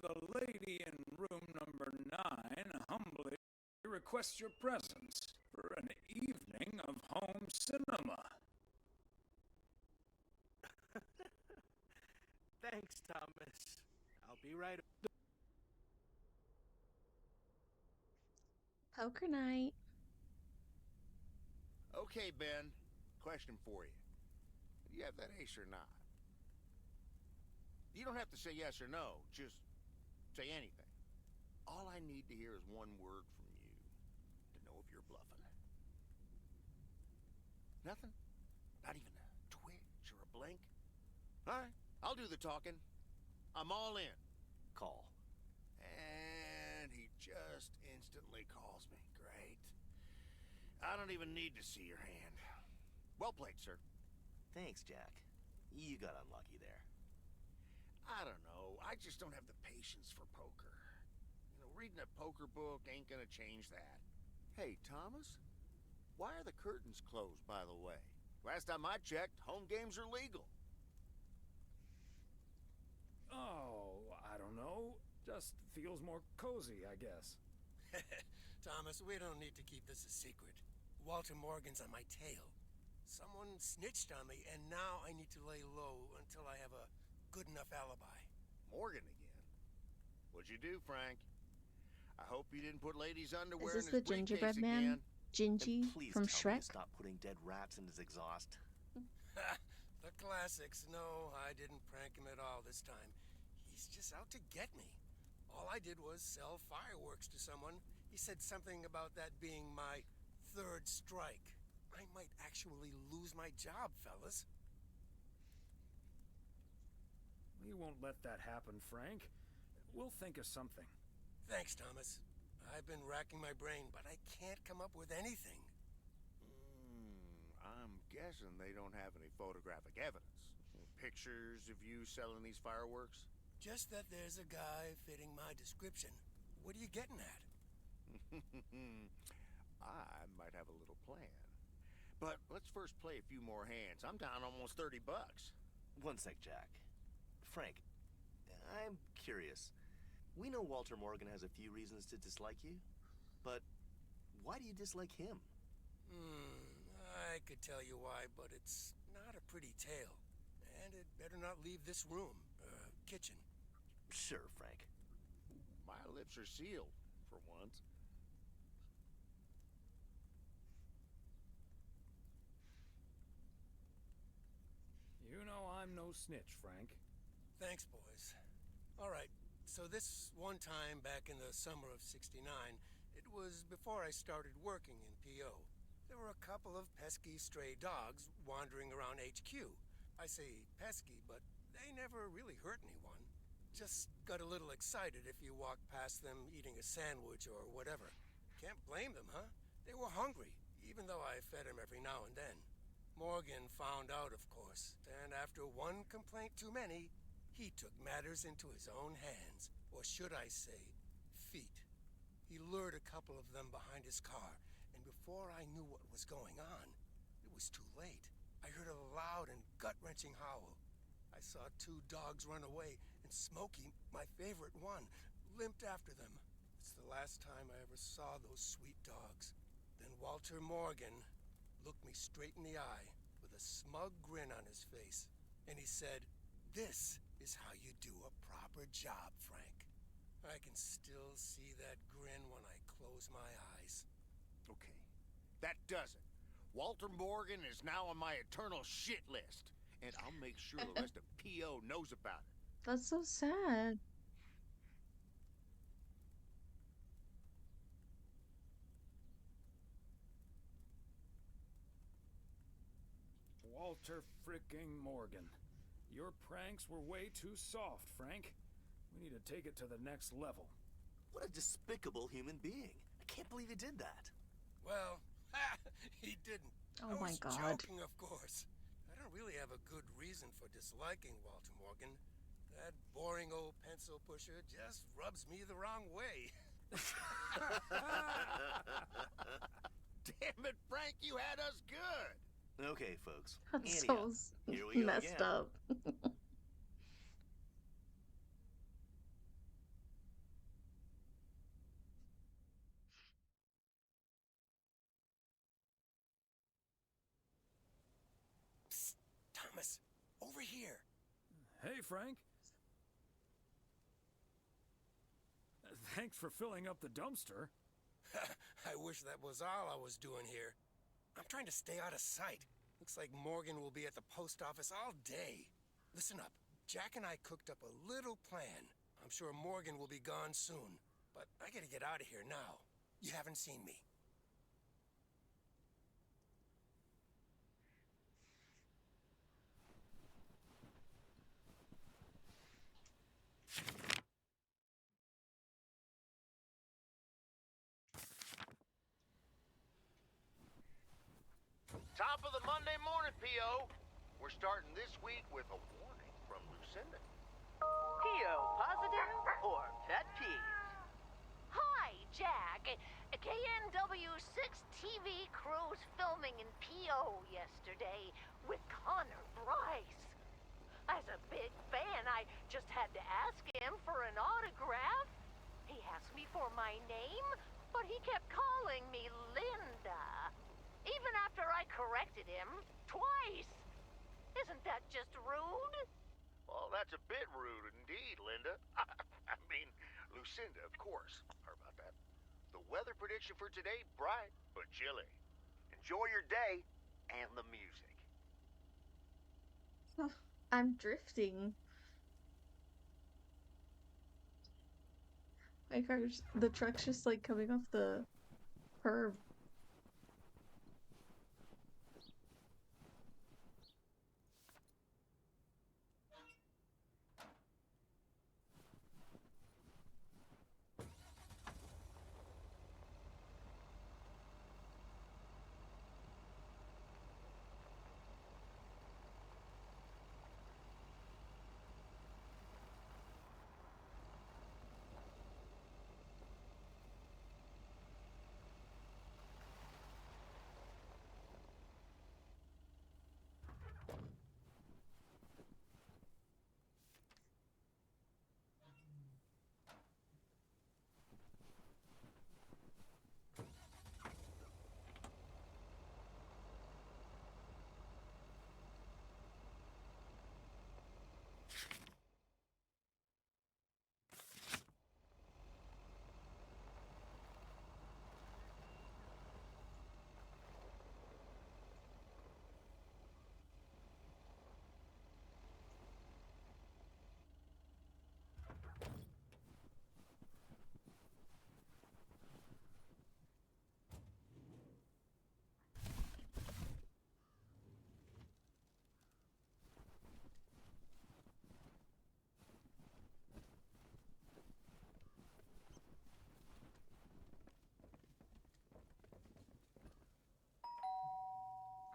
the lady in room number 9 humbly requests your presence for an evening of home cinema. Thanks, Thomas. I'll be right. Poker night. Okay, Ben. Question for you. Do you have that ace or not? You don't have to say yes or no. Just say anything. All I need to hear is one word from you to know if you're bluffing. Nothing? Not even a twitch or a blink? All right, I'll do the talking. I'm all in. Call. And he just instantly calls me. Great. I don't even need to see your hand. Well played, sir. Thanks, Jack. You got unlucky there. I don't know. I just don't have the patience for poker. You know, reading a poker book ain't gonna change that. Hey, Thomas? Why are the curtains closed, by the way? Last time I checked, home games are legal. Oh, I don't know. Just feels more cozy, I guess. Thomas, we don't need to keep this a secret. Walter Morgan's on my tail. Someone snitched on me, and now I need to lay low until I have a good enough alibi. Morgan again? What'd you do, Frank? I hope you didn't put ladies' Is underwear this in the his briefcase gingerbread man? again. Gingy Please from tell me to Shrek? stop putting dead rats in his exhaust. The classics. No, I didn't prank him at all this time. He's just out to get me. All I did was sell fireworks to someone. He said something about that being my third strike. I might actually lose my job, fellas. We won't let that happen, Frank. We'll think of something. Thanks, Thomas. I've been racking my brain, but I can't come up with anything. I'm guessing they don't have any photographic evidence. Pictures of you selling these fireworks? Just that there's a guy fitting my description. What are you getting at? I might have a little plan. But let's first play a few more hands. I'm down almost 30 bucks. One sec, Jack. Frank, I'm curious. We know Walter Morgan has a few reasons to dislike you, but why do you dislike him? I could tell you why, but it's not a pretty tale. And it better not leave this room, kitchen. Sure, Frank. My lips are sealed, for once. You know I'm no snitch, Frank. Thanks, boys. All right, so this one time back in the summer of '69, it was before I started working in P.O. There were a couple of pesky stray dogs wandering around HQ. I say pesky, but they never really hurt anyone. Just got a little excited if you walked past them eating a sandwich or whatever. Can't blame them, huh? They were hungry, even though I fed them every now and then. Morgan found out, of course, and after one complaint too many, he took matters into his own hands, or should I say, feet. He lured a couple of them behind his car, and before I knew what was going on, it was too late. I heard a loud and gut-wrenching howl. I saw two dogs run away, and Smokey, my favorite one, limped after them. It's the last time I ever saw those sweet dogs. Then Walter Morgan looked me straight in the eye with a smug grin on his face, and he said, "This is how you do a proper job, Frank." I can still see that grin when I close my eyes. Okay, that does it. Walter Morgan is now on my eternal shit list, and I'll make sure the rest of P.O. knows about it. That's so sad. Walter fricking Morgan. Your pranks were way too soft, Frank. We need to take it to the next level. What a despicable human being. I can't believe he did that. Well, he didn't. Oh I my was God. joking, of course. I don't really have a good reason for disliking Walter Morgan. That boring old pencil pusher just rubs me the wrong way. Damn it, Frank, you had us good. Okay, folks. That's Ante so up. Here we go messed again. up. Psst, Thomas, over here. Hey, Frank. Thanks for filling up the dumpster. I wish that was all I was doing here. I'm trying to stay out of sight. Looks like Morgan will be at the post office all day. Listen up. Jack and I cooked up a little plan. I'm sure Morgan will be gone soon, but I gotta get out of here now. You haven't seen me. Top of the Monday morning, P.O. We're starting this week with a warning from Lucinda. P.O. positive or pet peeve? Hi, Jack. KNW6 TV crew's filming in P.O. yesterday with Connor Bryce. As a big fan, I just had to ask him for an autograph. He asked me for my name, but he kept calling me Linda. Even after I corrected him twice. Isn't that just rude? Well, that's a bit rude indeed, Linda. I mean, Lucinda, of course. Sorry about that. The weather prediction for today, bright but chilly. Enjoy your day and the music. I'm drifting. My car's the truck's just like coming off the curb.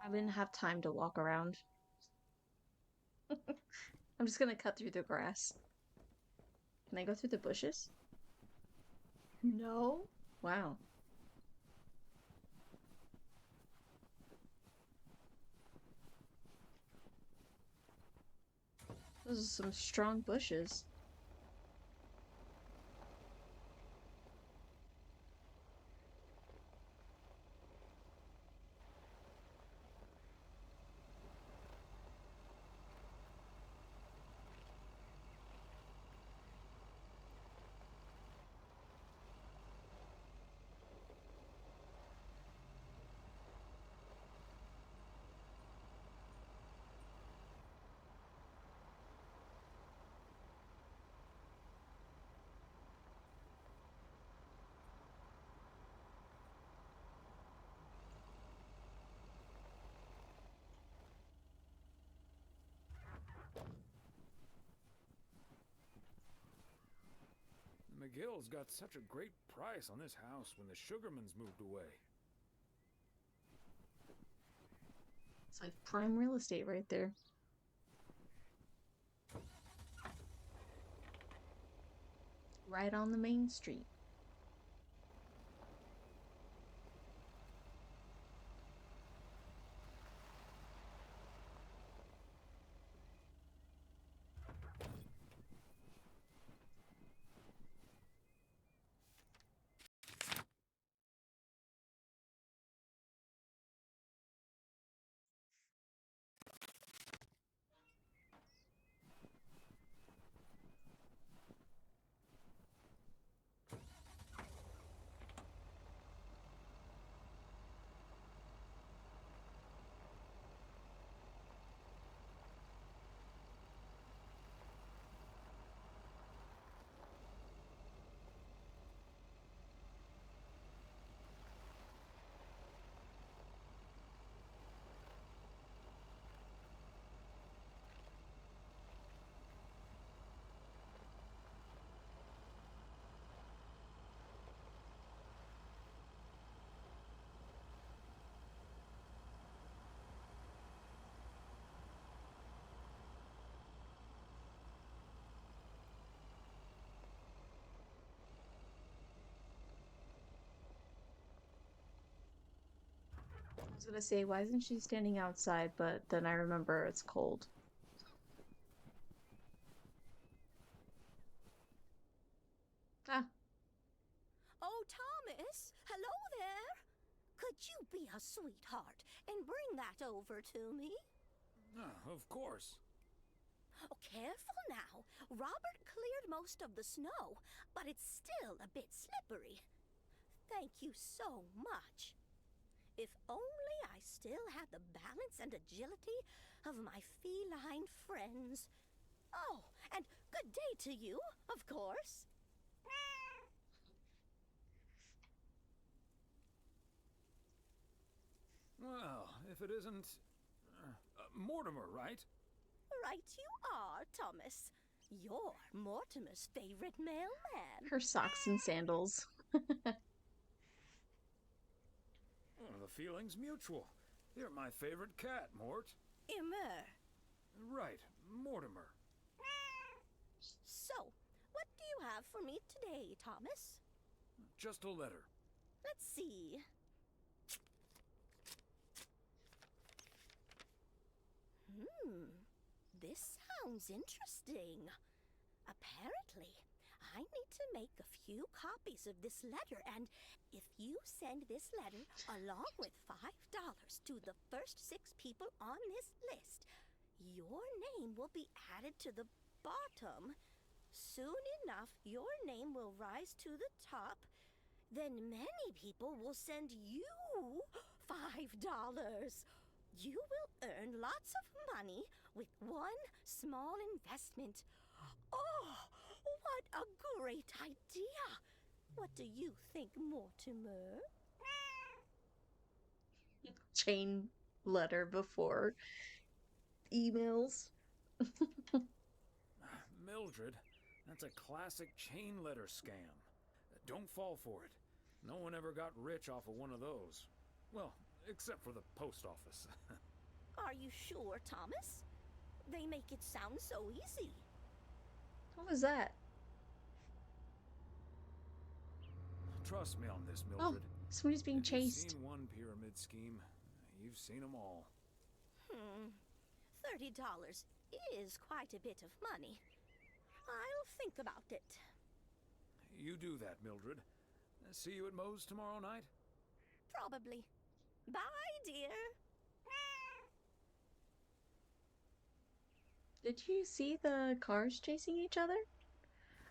I didn't have time to walk around. I'm just gonna cut through the grass. Can I go through the bushes? No. Wow. Those are some strong bushes. The McGills got such a great price on this house when the Sugarmans moved away. It's like prime real estate right there. Right on the main street. was gonna say, why isn't she standing outside? But then I remember it's cold. Ah, Oh, Thomas! Hello there! Could you be a sweetheart and bring that over to me? Of course. Oh, careful now. Robert cleared most of the snow, but it's still a bit slippery. Thank you so much. If only I still had the balance and agility of my feline friends. Oh, and good day to you, of course. Well, if it isn't... Mortimer, right? Right you are, Thomas. You're Mortimer's favorite mailman. her socks and sandals. The feeling's mutual. You're my favorite cat, Mort. Immer. Right, Mortimer. So, what do you have for me today, Thomas? Just a letter. Let's see. This sounds interesting. Apparently, I need to make a few copies of this letter, and if you send this letter along with $5 to the first 6 people on this list, your name will be added to the bottom. Soon enough, your name will rise to the top. Then many people will send you $5. You will earn lots of money with one small investment. Oh, what a great idea! What do you think, Mortimer? Chain letter before emails. Mildred, that's a classic chain letter scam. Don't fall for it. No one ever got rich off of one of those. Well, except for the post office. Are you sure, Thomas? They make it sound so easy. What was that? Trust me on this, Oh, Mildred. somebody's being If you've chased. seen one pyramid scheme, you've seen them all. $30 is quite a bit of money. I'll think about it. You do that, Mildred. See you at Moe's tomorrow night? Probably. Bye, dear. Did you see the cars chasing each other?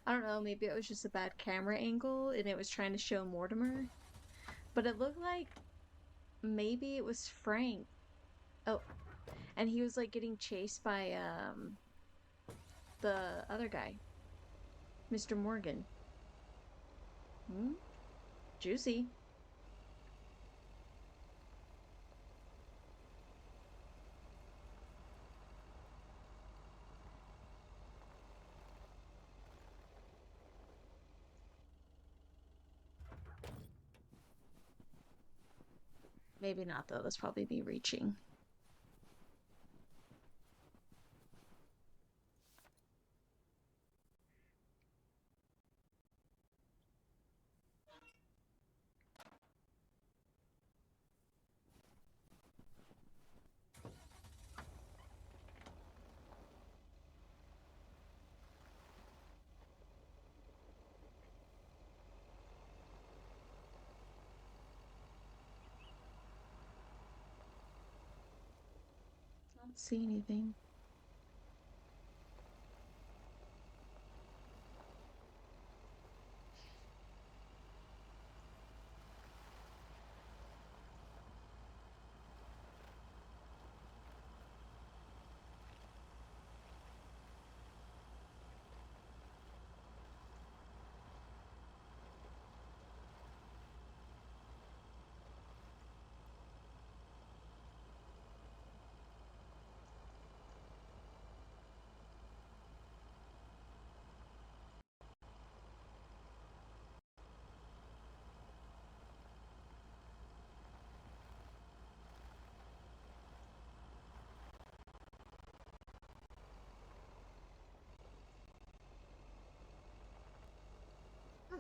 I don't know, maybe it was just a bad camera angle and it was trying to show Mortimer. But it looked like maybe it was Frank. Oh, and he was like getting chased by the other guy, Mr. Morgan. Juicy. Maybe not though, that's probably me reaching. I don't see anything.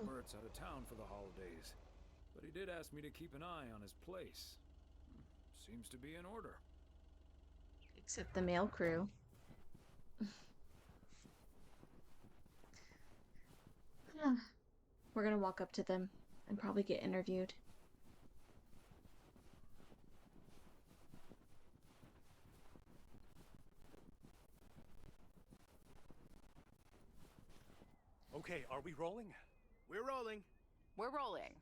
Bert's out of town for the holidays, but he did ask me to keep an eye on his place. seems to be in order. Except the mail crew. We're gonna walk up to them and probably get interviewed. Okay, are we rolling? We're rolling. We're rolling.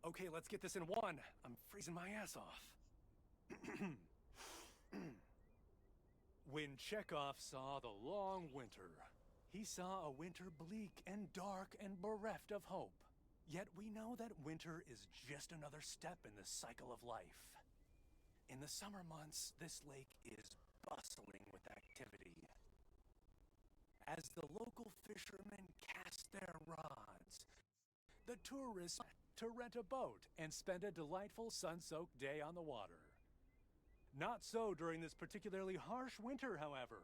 Okay, let's get this in one. I'm freezing my ass off. When Chekhov saw the long winter, he saw a winter bleak and dark and bereft of hope. Yet we know that winter is just another step in the cycle of life. In the summer months, this lake is bustling with activity. As the local fishermen cast their rods, the tourists to rent a boat and spend a delightful sun-soaked day on the water. Not so during this particularly harsh winter, however.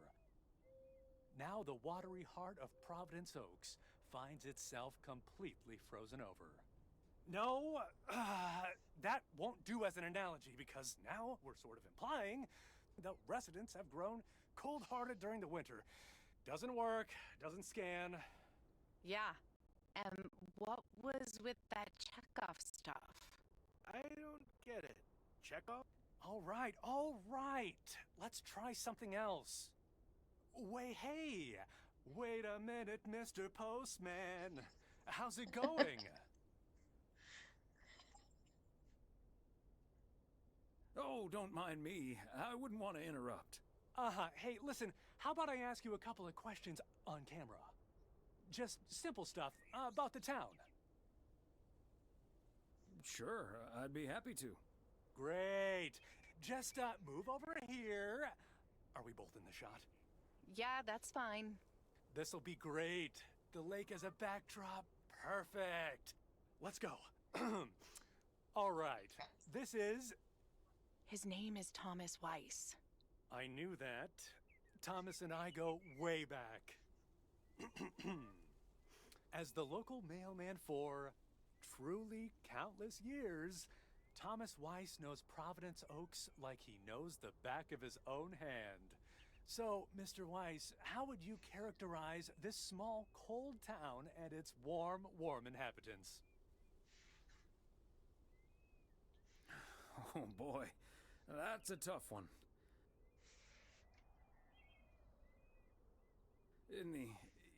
Now the watery heart of Providence Oaks finds itself completely frozen over. No, that won't do as an analogy because now we're sort of implying the residents have grown cold-hearted during the winter. Doesn't work, doesn't scan. Yeah. What was with that Chekhov stuff? I don't get it. Chekhov? All right. Let's try something else. Hey, wait a minute, Mr. Postman. How's it going? Oh, don't mind me. I wouldn't want to interrupt. Hey, listen, how about I ask you a couple of questions on camera? Just simple stuff about the town. Sure, I'd be happy to. Great. Just move over here. Are we both in the shot? Yeah, that's fine. This'll be great. The lake as a backdrop. Perfect. Let's go. All right. This is... His name is Thomas Weiss. I knew that. Thomas and I go way back. As the local mailman for truly countless years, Thomas Weiss knows Providence Oaks like he knows the back of his own hand. So, Mr. Weiss, how would you characterize this small, cold town and its warm inhabitants? Oh boy, that's a tough one. In the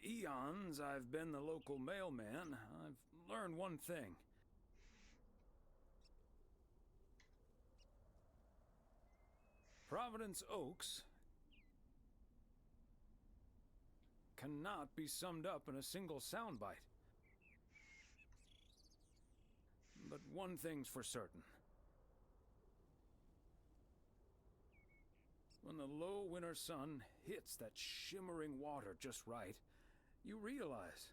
eons I've been the local mailman, I've learned one thing. Providence Oaks cannot be summed up in a single soundbite. But one thing's for certain. When the low winter sun hits that shimmering water just right, you realize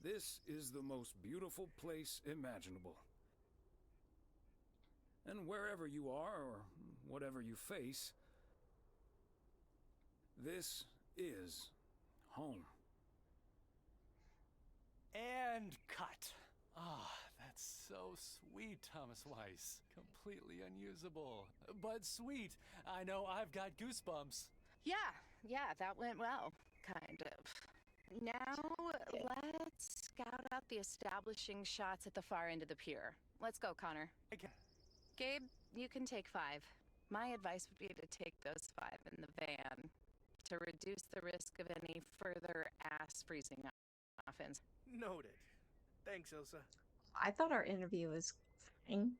this is the most beautiful place imaginable. And wherever you are, or whatever you face, this is home. And cut. That's so sweet, Thomas Weiss. Completely unusable, but sweet. I know I've got goosebumps. Yeah, that went well, kind of. Now, let's scout out the establishing shots at the far end of the pier. Let's go, Connor. Gabe, you can take 5. My advice would be to take those 5 in the van to reduce the risk of any further ass freezing off-ins. Noted. Thanks, Ilsa. I thought our interview was fine.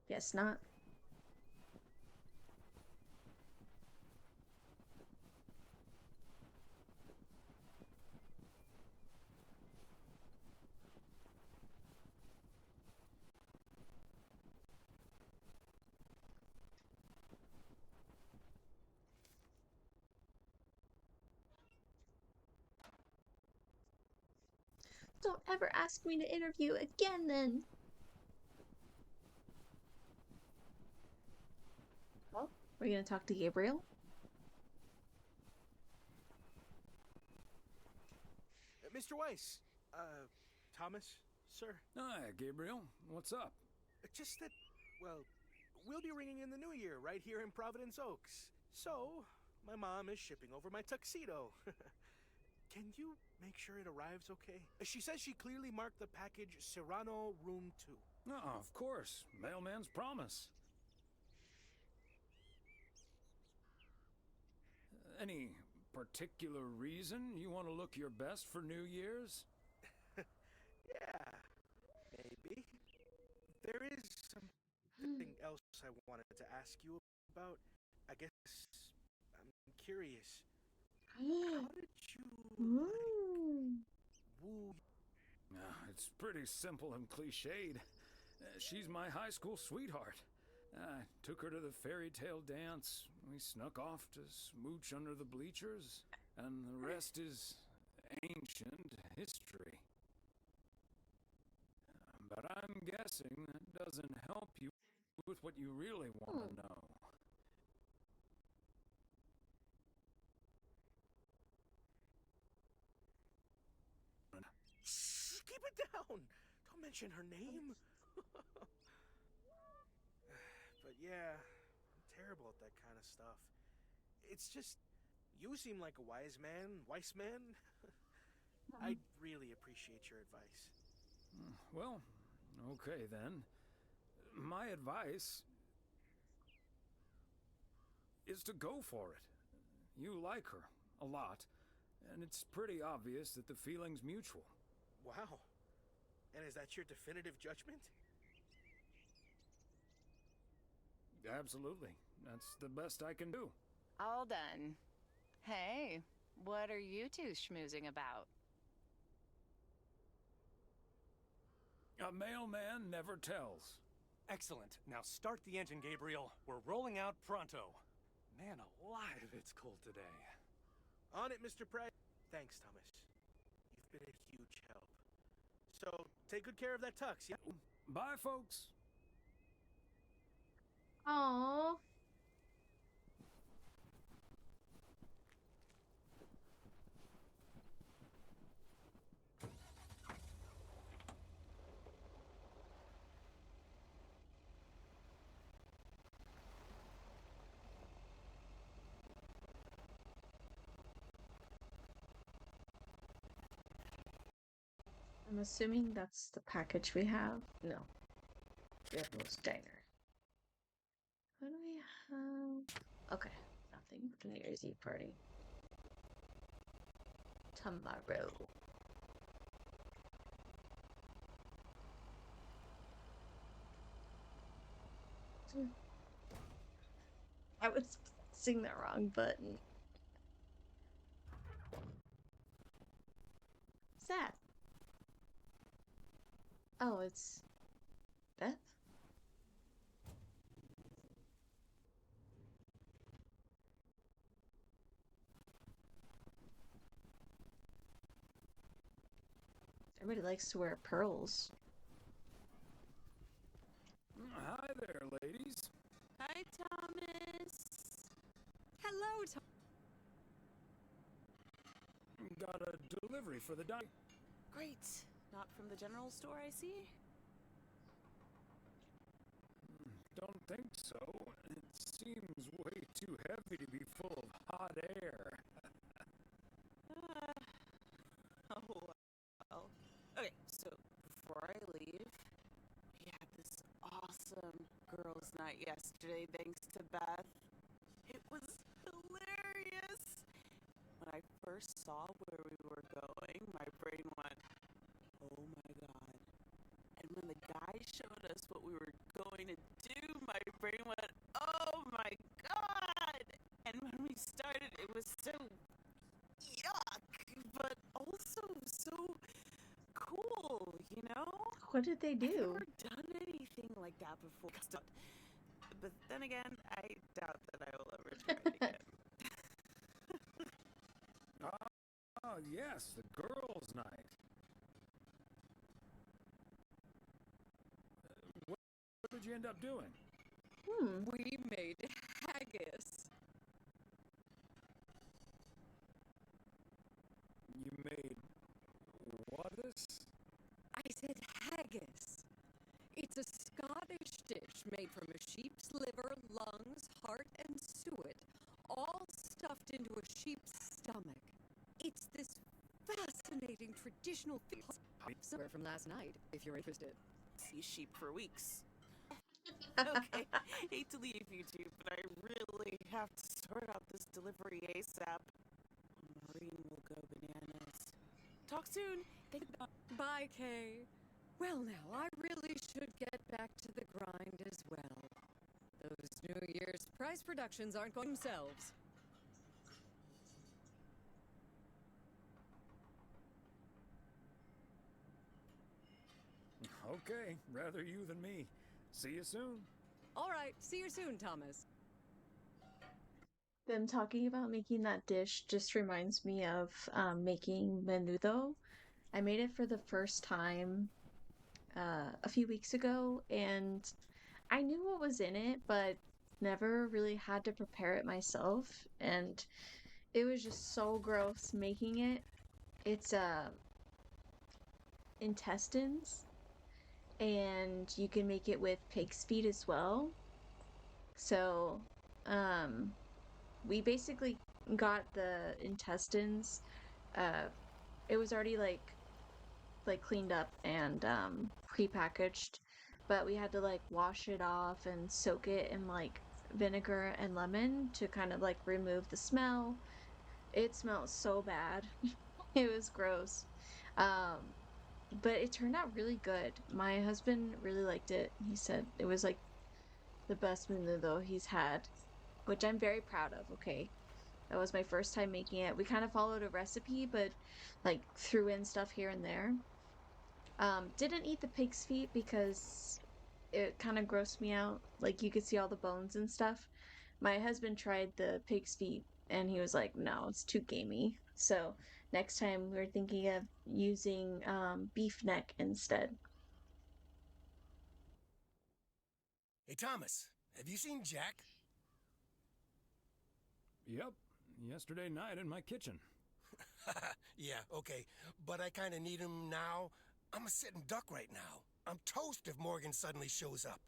Guess not. Don't ever ask me to interview again then. Well, we're gonna talk to Gabriel. Mr. Weiss. Thomas, sir. Hi, Gabriel. What's up? Just that, well, we'll be ringing in the new year right here in Providence Oaks. So, my mom is shipping over my tuxedo. Can you make sure it arrives okay? She says she clearly marked the package Serrano Room 2. Oh, of course. Mailman's promise. Any particular reason you want to look your best for New Year's? Yeah, maybe. There is something else I wanted to ask you about. I guess I'm curious. How did you, woo? It's pretty simple and cliched. She's my high school sweetheart. I took her to the fairy tale dance. We snuck off to smooch under the bleachers, and the rest is ancient history. But I'm guessing that doesn't help you with what you really want to know. Shh, keep it down. Don't mention her name. But yeah, I'm terrible at that kind of stuff. It's just, you seem like a wise man. I'd really appreciate your advice. Well, okay then. My advice is to go for it. You like her a lot, and it's pretty obvious that the feeling's mutual. Wow. And is that your definitive judgment? Absolutely. That's the best I can do. All done. Hey, what are you two schmoozing about? A mailman never tells. Excellent. Now start the engine, Gabriel. We're rolling out pronto. Man alive, it's cold today. On it, Mr. Price. Thanks, Thomas. You've been a huge help. So, take good care of that tux, yeah? Bye, folks. Aww. I'm assuming that's the package we have. No. We have Most Diner. What do we have? Okay. Nothing for New Year's Eve party. Tomorrow. I was pressing the wrong button. What's that? Oh, it's Beth? Everybody likes to wear pearls. Hi there, ladies. Hi, Thomas. Hello, Thomas. Got a delivery for the diner. Great. Not from the general store, I see? Don't think so. It seems way too heavy to be full of hot air. Oh, well. Okay, so before I leave, we had this awesome girls' night yesterday, thanks to Beth. It was hilarious. When I first saw where we were going, my brain went, oh my god. And when the guy showed us what we were going to do, my brain went, oh my god. And when we started, it was so yuck, but also so cool, you know? What did they do? I've never done anything like that before. But then again, I doubt that I will ever try it again. Oh, yes, the girls' night. What did you end up doing? We made haggis. You made what? I said haggis. It's It's a Scottish dish made from a sheep's liver, lungs, heart, and suet, all stuffed into a sheep's stomach. It's this fascinating traditional feast somewhere from last night, if you're interested. See sheep for weeks. Okay, hate to leave you two, but I really have to sort out this delivery ASAP. Maureen will go bananas. Talk soon. Bye, Kay. Well, now, I really should get back to the grind as well. Those New Year's prize productions aren't going themselves. Okay, rather you than me. See you soon. All right, see you soon, Thomas. Them talking about making that dish just reminds me of making menudo. I made it for the first time a few weeks ago, and I knew what was in it, but never really had to prepare it myself. And it was just so gross making it. It's intestines, and you can make it with pig's feet as well. So, um, we basically got the intestines. It was already like cleaned up and prepackaged, but we had to like wash it off and soak it in like vinegar and lemon to kind of like remove the smell. It smelled so bad. It was gross. Um, but it turned out really good. My husband really liked it. He said it was like the best menudo he's had, which I'm very proud of, okay? That was my first time making it. We kind of followed a recipe, but like threw in stuff here and there. Didn't eat the pig's feet because it kind of grossed me out. Like you could see all the bones and stuff. My husband tried the pig's feet and he was like, no, it's too gamey. So next time we're thinking of using beef neck instead. Hey, Thomas, have you seen Jack? Yep, yesterday night in my kitchen. Yeah, okay, but I kind of need him now. I'm a sitting duck right now. I'm toast if Morgan suddenly shows up.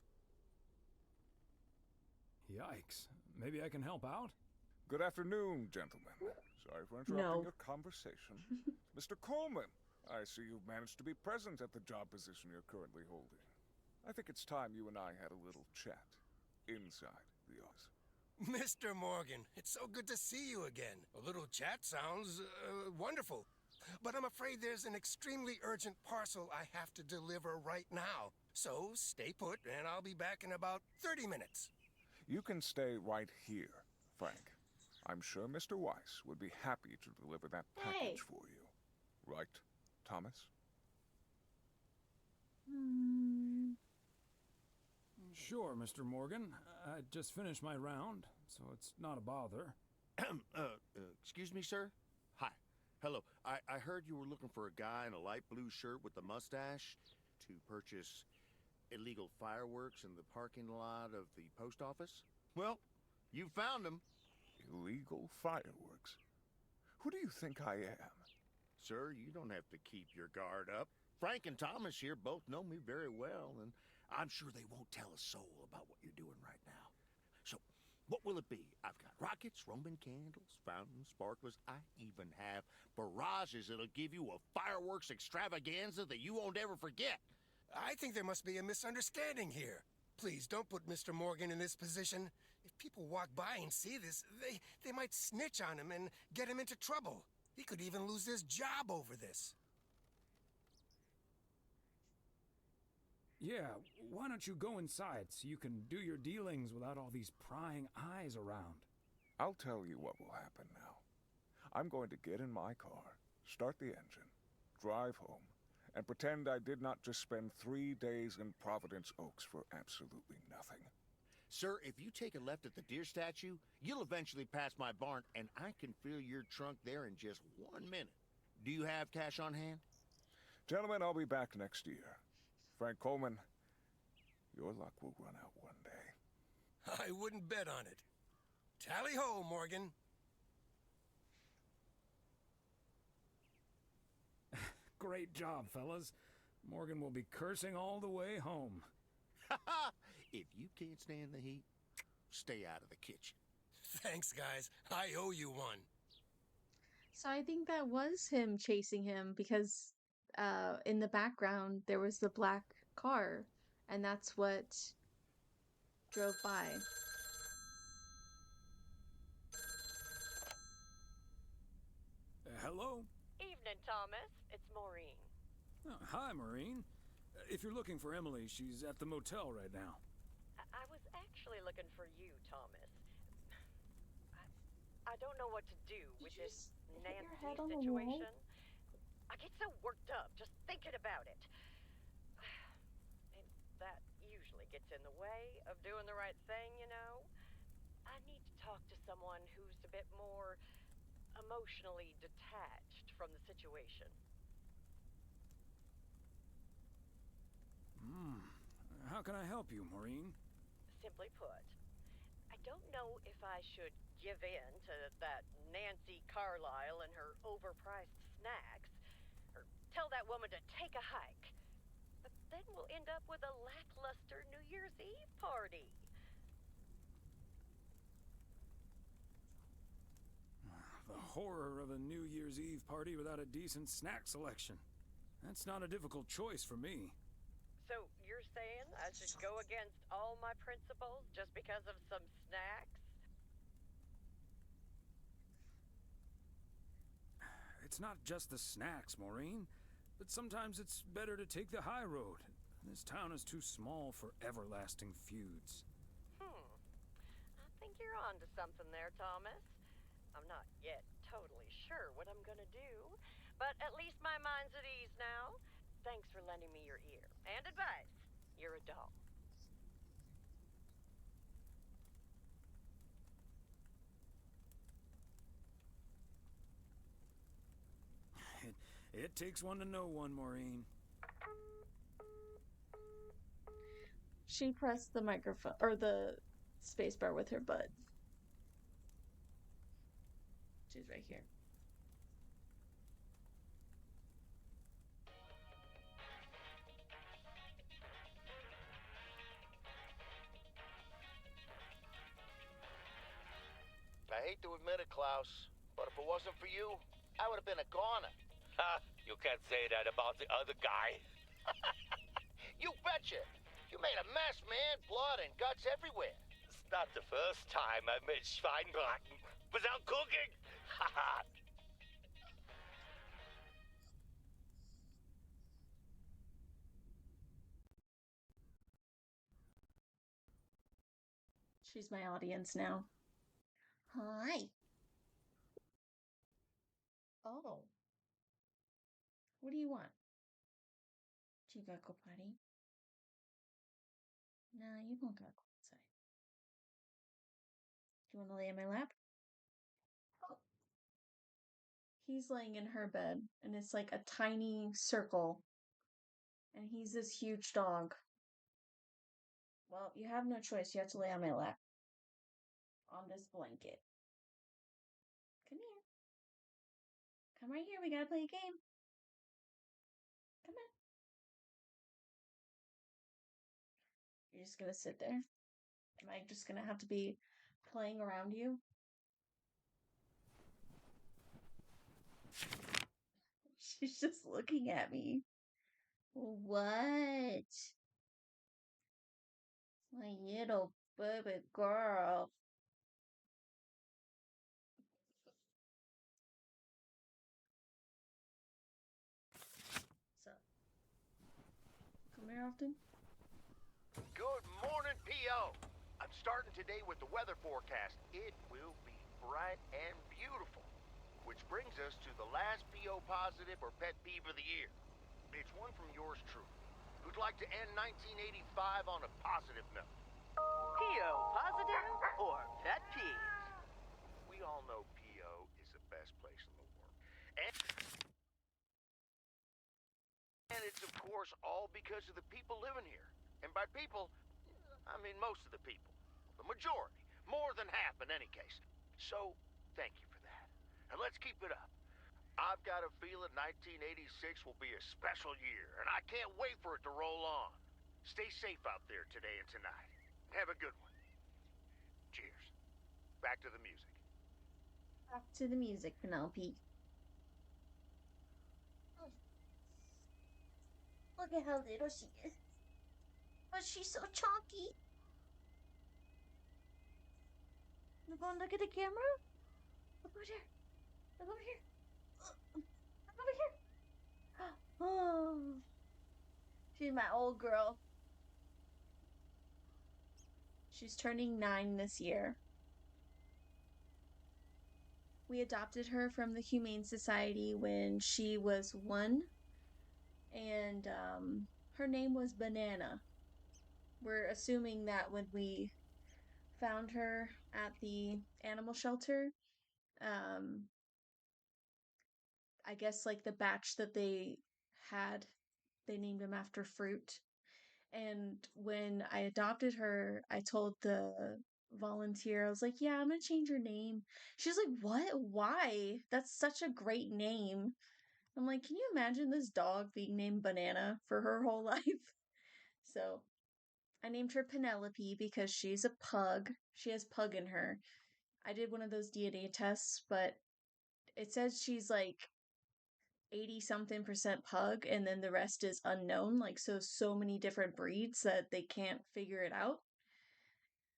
Yikes. Maybe I can help out? Good afternoon, gentlemen. Sorry for interrupting your conversation. Mr. Coleman, I see you've managed to be present at the job position you're currently holding. I think it's time you and I had a little chat inside the office. Mr. Morgan, it's so good to see you again. A little chat sounds wonderful. But I'm afraid there's an extremely urgent parcel I have to deliver right now. So stay put, and I'll be back in about 30 minutes. You can stay right here, Frank. I'm sure Mr. Weiss would be happy to deliver that package for you. Right, Thomas? Sure, Mr. Morgan. I just finished my round, so it's not a bother. Excuse me, sir? Hi. Hello. I heard you were looking for a guy in a light blue shirt with a mustache to purchase illegal fireworks in the parking lot of the post office? Well, you found him. Illegal fireworks? Who do you think I am? Sir, you don't have to keep your guard up. Frank and Thomas here both know me very well, and I'm sure they won't tell a soul about what you're doing right now. So, what will it be? I've got rockets, Roman candles, fountains, sparklers. I even have barrages that'll give you a fireworks extravaganza that you won't ever forget. I think there must be a misunderstanding here. Please don't put Mr. Morgan in this position. If people walk by and see this, they might snitch on him and get him into trouble. He could even lose his job over this. Yeah, why don't you go inside so you can do your dealings without all these prying eyes around? I'll tell you what will happen now. I'm going to get in my car, start the engine, drive home, and pretend I did not just spend 3 days in Providence Oaks for absolutely nothing. Sir, if you take a left at the deer statue, you'll eventually pass my barn, and I can fill your trunk there in just 1 minute. Do you have cash on hand? Gentlemen, I'll be back next year. Frank Coleman, your luck will run out one day. I wouldn't bet on it. Tally-ho, Morgan. Great job, fellas. Morgan will be cursing all the way home. If you can't stand the heat, stay out of the kitchen. Thanks, guys. I owe you one. So I think that was him chasing him because in the background there was the black car, and that's what drove by. Hello? Evening, Thomas. It's Maureen. Oh, hi, Maureen. If you're looking for Emily, she's at the motel right now. I was actually looking for you, Thomas. I don't know what to do with this Nancy situation. I get so worked up just thinking about it. And that usually gets in the way of doing the right thing, you know? I need to talk to someone who's a bit more emotionally detached from the situation. How can I help you, Maureen? Simply put, I don't know if I should give in to that Nancy Carlisle and her overpriced snacks, or tell that woman to take a hike. But then we'll end up with a lackluster New Year's Eve party. The horror of a New Year's Eve party without a decent snack selection. That's not a difficult choice for me. So you're saying I should go against all my principles just because of some snacks? It's not just the snacks, Maureen, but sometimes it's better to take the high road. This town is too small for everlasting feuds. I think you're on to something there, Thomas. I'm not yet totally sure what I'm gonna do, but at least my mind's at ease now. Thanks for lending me your ear and advice. You're a doll. It takes one to know one, Maureen. She pressed the microphone or the spacebar with her butt. She's right here. I hate to admit it, Klaus, but if it wasn't for you, I would have been a goner. Ha! You can't say that about the other guy. You betcha! You made a mess, man. Blood and guts everywhere. It's not the first time I made Schweinbraten without cooking. Haha! She's my audience now. Hi. Oh. What do you want? Do you gotta go potty? Nah, you don't gotta go outside. Do you wanna lay in my lap? Oh. He's laying in her bed, and it's like a tiny circle. And he's this huge dog. Well, you have no choice. You have to lay on my lap. On this blanket. Come here. Come right here. We gotta play a game. Come on. You're just gonna sit there? Am I just gonna have to be playing around you? She's just looking at me. What? My little baby girl. So, come here often? Good morning, P.O. I'm starting today with the weather forecast. It will be bright and beautiful. Which brings us to the last P.O. positive or pet peeve of the year. It's one from yours truly, who'd like to end 1985 on a positive note. P.O. positive or pet peeve? We all know P.O. is the best place in the world. And it's, of course, all because of the people living here. And by people, I mean most of the people. The majority. More than half in any case. So, thank you for that. And let's keep it up. I've got a feeling 1986 will be a special year, and I can't wait for it to roll on. Stay safe out there today and tonight. Have a good one. Cheers. Back to the music. Back to the music, Penelope. Oh, look at how little she is. But she's so chunky. You gonna look at the camera? Look over there. Look over here. Look over here. Oh, she's my old girl. She's turning 9 this year. We adopted her from the Humane Society when she was 1, and her name was Banana. We're assuming that when we found her at the animal shelter, um, I guess like the batch that they had, they named him after fruit. And when I adopted her, I told the volunteer, I was like, yeah, I'm gonna change her name. She's like, what? Why? That's such a great name. I'm like, can you imagine this dog being named Banana for her whole life? So I named her Penelope because she's a pug. She has pug in her. I did one of those DNA tests, but it says she's like 80 something percent pug, and then the rest is unknown. Like, so many different breeds that they can't figure it out.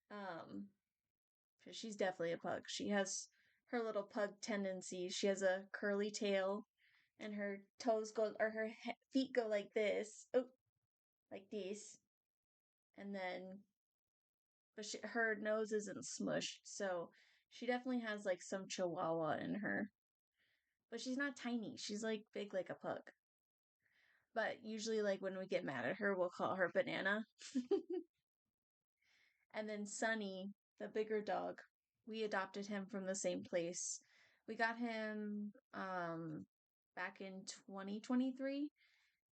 Because she's definitely a pug. She has her little pug tendencies. She has a curly tail, and her toes go, or her feet go like this. Oh, like this. And then, but her nose isn't smushed, so she definitely has like some chihuahua in her. But she's not tiny. She's like big like a pug. But usually, like when we get mad at her, we'll call her Banana. And then Sunny, the bigger dog, we adopted him from the same place. We got him back in 2023.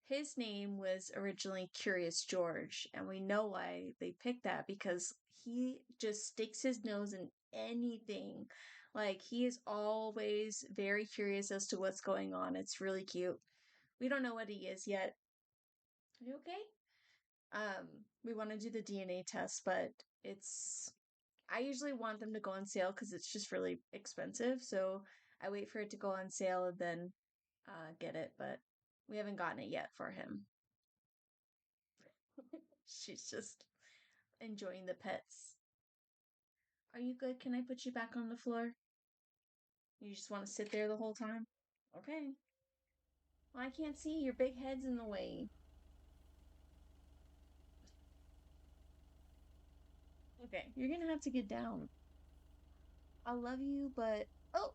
His name was originally Curious George, and we know why they picked that because he just sticks his nose in anything. Like, he is always very curious as to what's going on. It's really cute. We don't know what he is yet. Are you okay? We want to do the DNA test, but I usually want them to go on sale because it's just really expensive. So I wait for it to go on sale and then get it, but we haven't gotten it yet for him. She's just enjoying the pets. Are you good? Can I put you back on the floor? You just want to sit there the whole time? Okay. Well, I can't see. Your big head's in the way. Okay, you're gonna have to get down. I love you, but... Oh!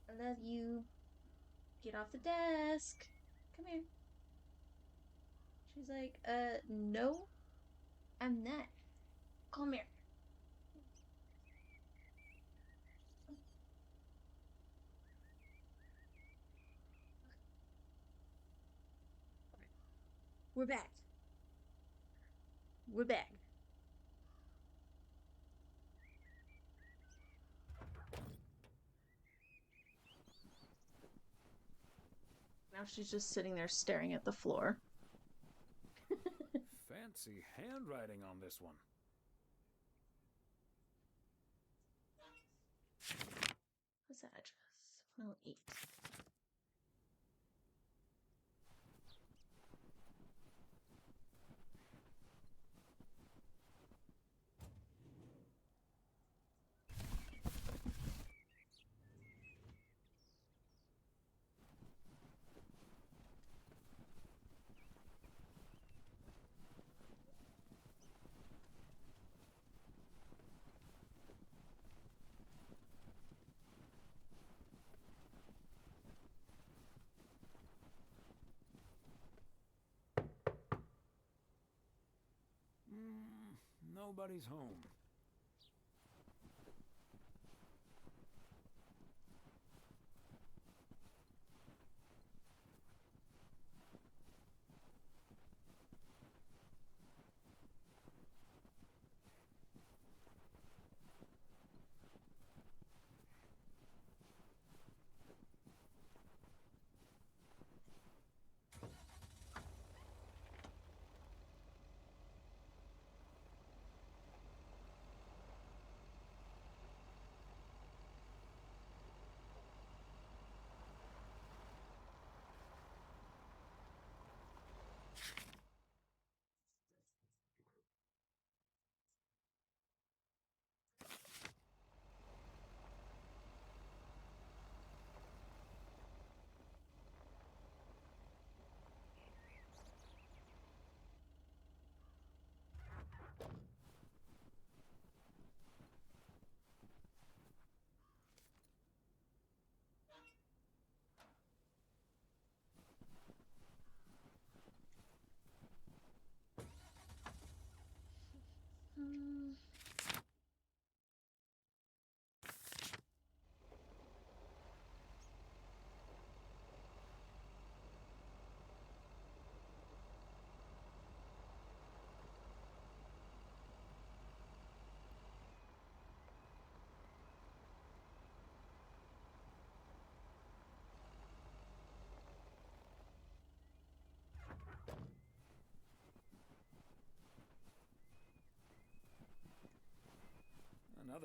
I love you. Get off the desk. Come here. She's like, no, I'm not. Come here. We're back. We're back. Now she's just sitting there staring at the floor. Fancy handwriting on this one. What's that address? 108. Nobody's home.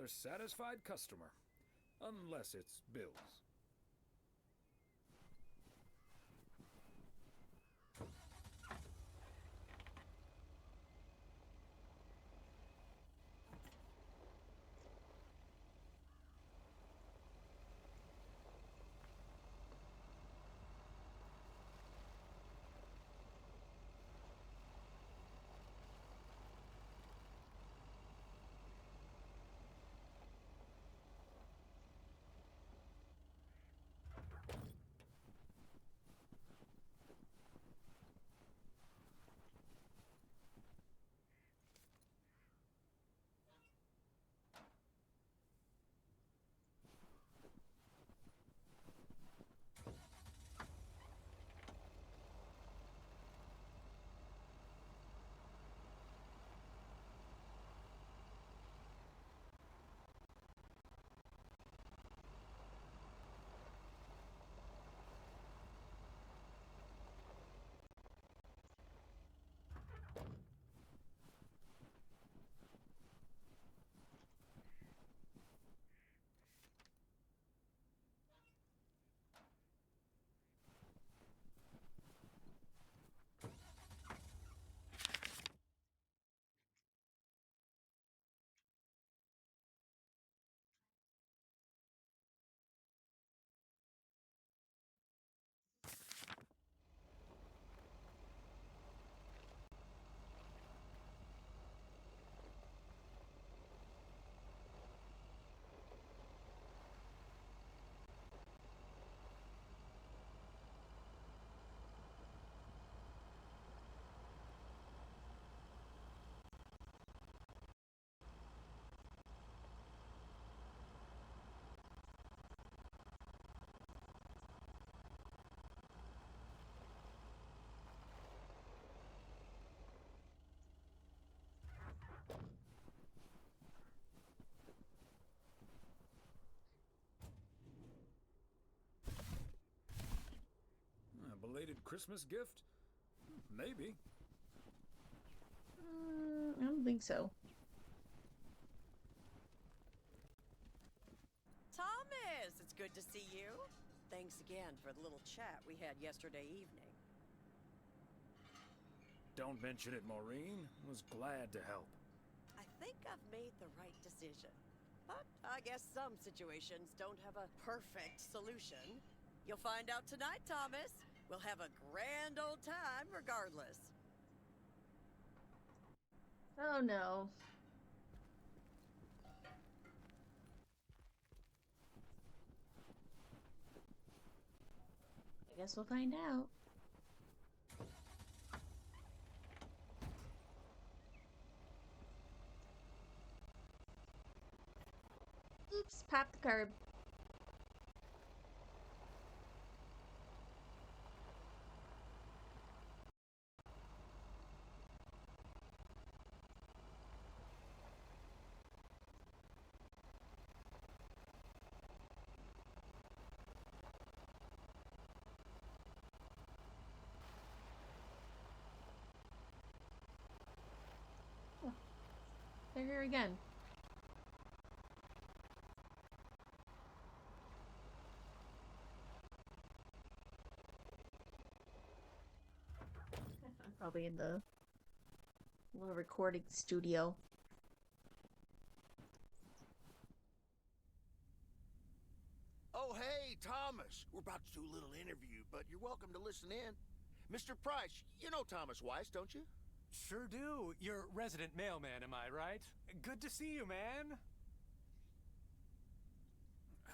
another satisfied customer. Unless it's Bill's. A belated Christmas gift? Maybe. I don't think so. Thomas, it's good to see you. Thanks again for the little chat we had yesterday evening. Don't mention it, Maureen. Was glad to help. I think I've made the right decision. But I guess some situations don't have a perfect solution. You'll find out tonight, Thomas. We'll have a grand old time regardless. Oh no. I guess we'll find out. Oops, popped the curb. Oh, they're here again. Probably in the little recording studio. Oh, hey, Thomas. We're about to do a little interview, but you're welcome to listen in. Mr. Price, you know Thomas Weiss, don't you? Sure do. You're resident mailman, am I right? Good to see you, man.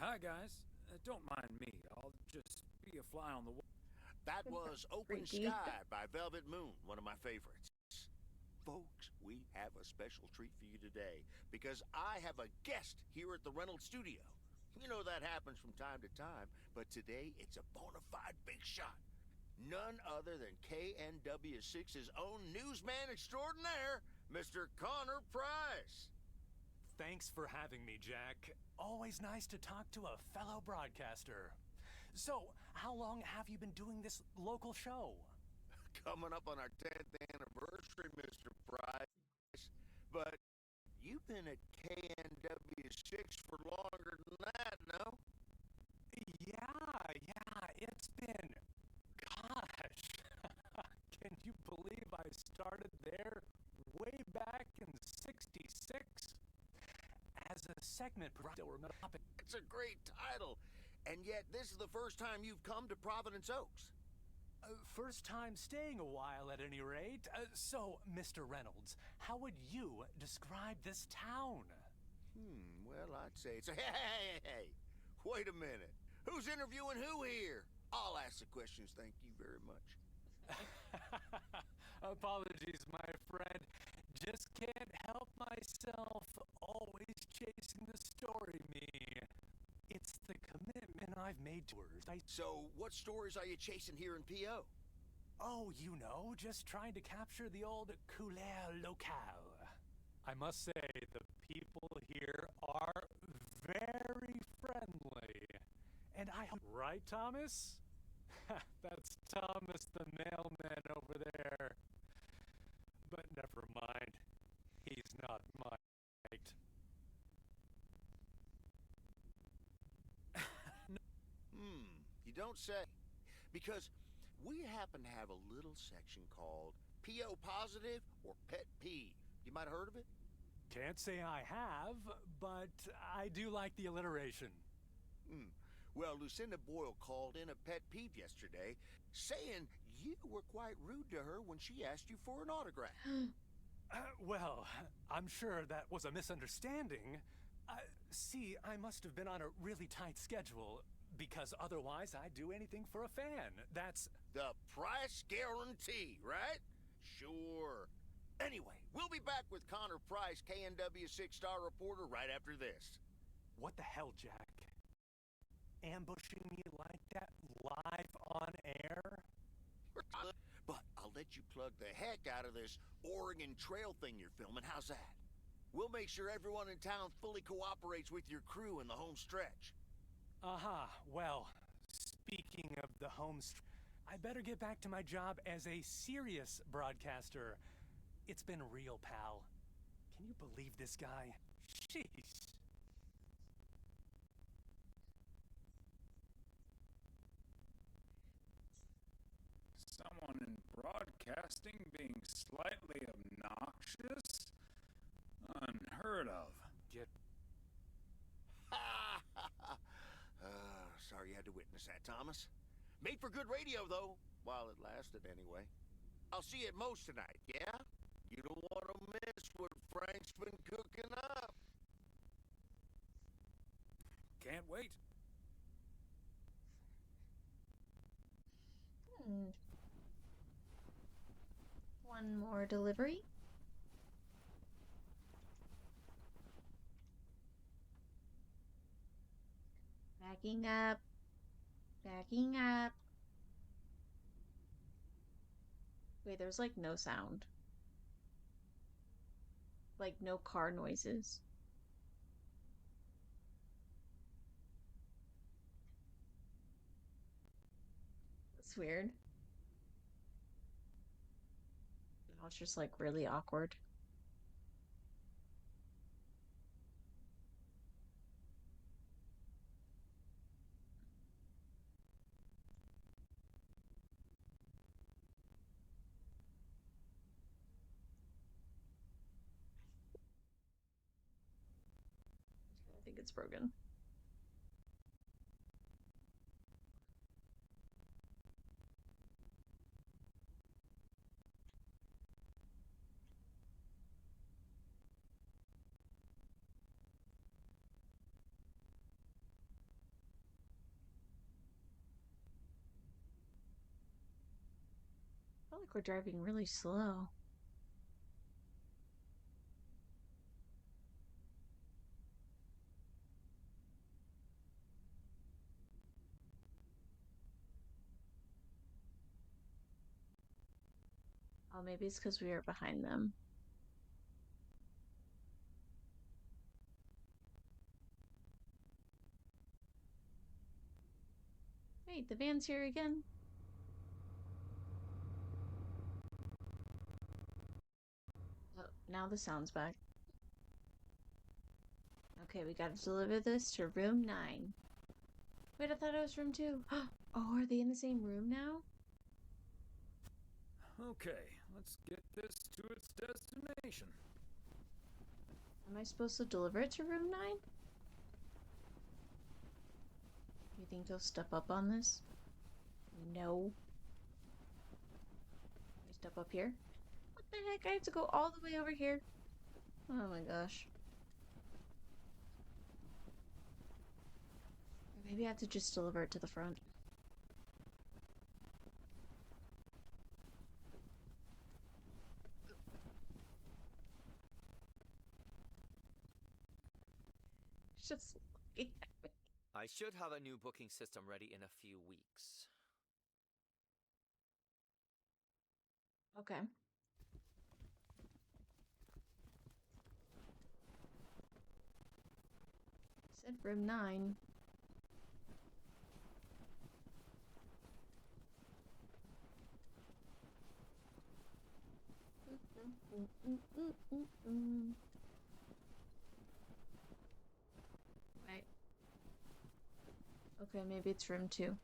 Hi, guys. Don't mind me. I'll just be a fly on the wall. That was Open Sky by Velvet Moon, one of my favorites. Folks, we have a special treat for you today because I have a guest here at the Reynolds studio. You know that happens from time to time, but today it's a bona fide big shot. None other than KNW6's own newsman extraordinaire, Mr. Connor Price. Thanks for having me, Jack. Always nice to talk to a fellow broadcaster. So, how long have you been doing this local show? Coming up on our 10th anniversary, Mr. Price. But you've been at KNW6 for longer than that, no? Yeah, it's been. Gosh. Can you believe I started there way back in '66? As a segment topic. It's a great title, and yet this is the first time you've come to Providence Oaks. First time staying a while at any rate. So, Mr. Reynolds, how would you describe this town? Well, I'd say it's a... Hey! Wait a minute. Who's interviewing who here? I'll ask the questions, thank you very much. Apologies, my friend. Just can't help myself. Always chasing the story, me. It's the commitment I've made to her. So, what stories are you chasing here in P.O.? Oh, you know, just trying to capture the old couleur locale. I must say, the people here are very friendly. And I hope... Right, Thomas? That's Thomas the mailman over there. But never mind. He's not my mate. You don't say. Because we happen to have a little section called P.O. Positive or Pet Peeve. You might have heard of it? Can't say I have, but I do like the alliteration. Well, Lucinda Boyle called in a pet peeve yesterday, saying you were quite rude to her when she asked you for an autograph. Well, I'm sure that was a misunderstanding. See, I must have been on a really tight schedule, because otherwise I'd do anything for a fan. That's... The price guarantee, right? Sure. Anyway, we'll be back with Connor Price, KNW 6-star reporter, right after this. What the hell, Jack? Ambushing me like that live on air? But I'll let you plug the heck out of this Oregon Trail thing you're filming. How's that? We'll make sure everyone in town fully cooperates with your crew in the home stretch. Well, speaking of the home stretch, I better get back to my job as a serious broadcaster. It's been real, pal. Can you believe this guy? Jeez. Someone in broadcasting being slightly obnoxious? Unheard of. Sorry you had to witness that, Thomas. Made for good radio, though, while it lasted anyway. I'll see you at Moe's tonight, yeah? You don't want to miss what Frank's been cooking up. Can't wait. One more delivery. Backing up. Backing up. Wait, there's like no sound. Like no car noises. That's weird. Now it's just like really awkward. I think it's broken. I feel like we're driving really slow. Oh, maybe it's because we are behind them. Wait, the van's here again? Oh, now the sound's back. Okay, we gotta deliver this to room 9. Wait, I thought it was room 2. Oh, are they in the same room now? Okay, let's get this to its destination. Am I supposed to deliver it to room 9? You think they'll step up on this? No. We step up here? What the heck? I have to go all the way over here? Oh my gosh. Or maybe I have to just deliver it to the front. Just looking at me. I should have a new booking system ready in a few weeks. Okay. Said room 9. Right. Okay, maybe it's room 2.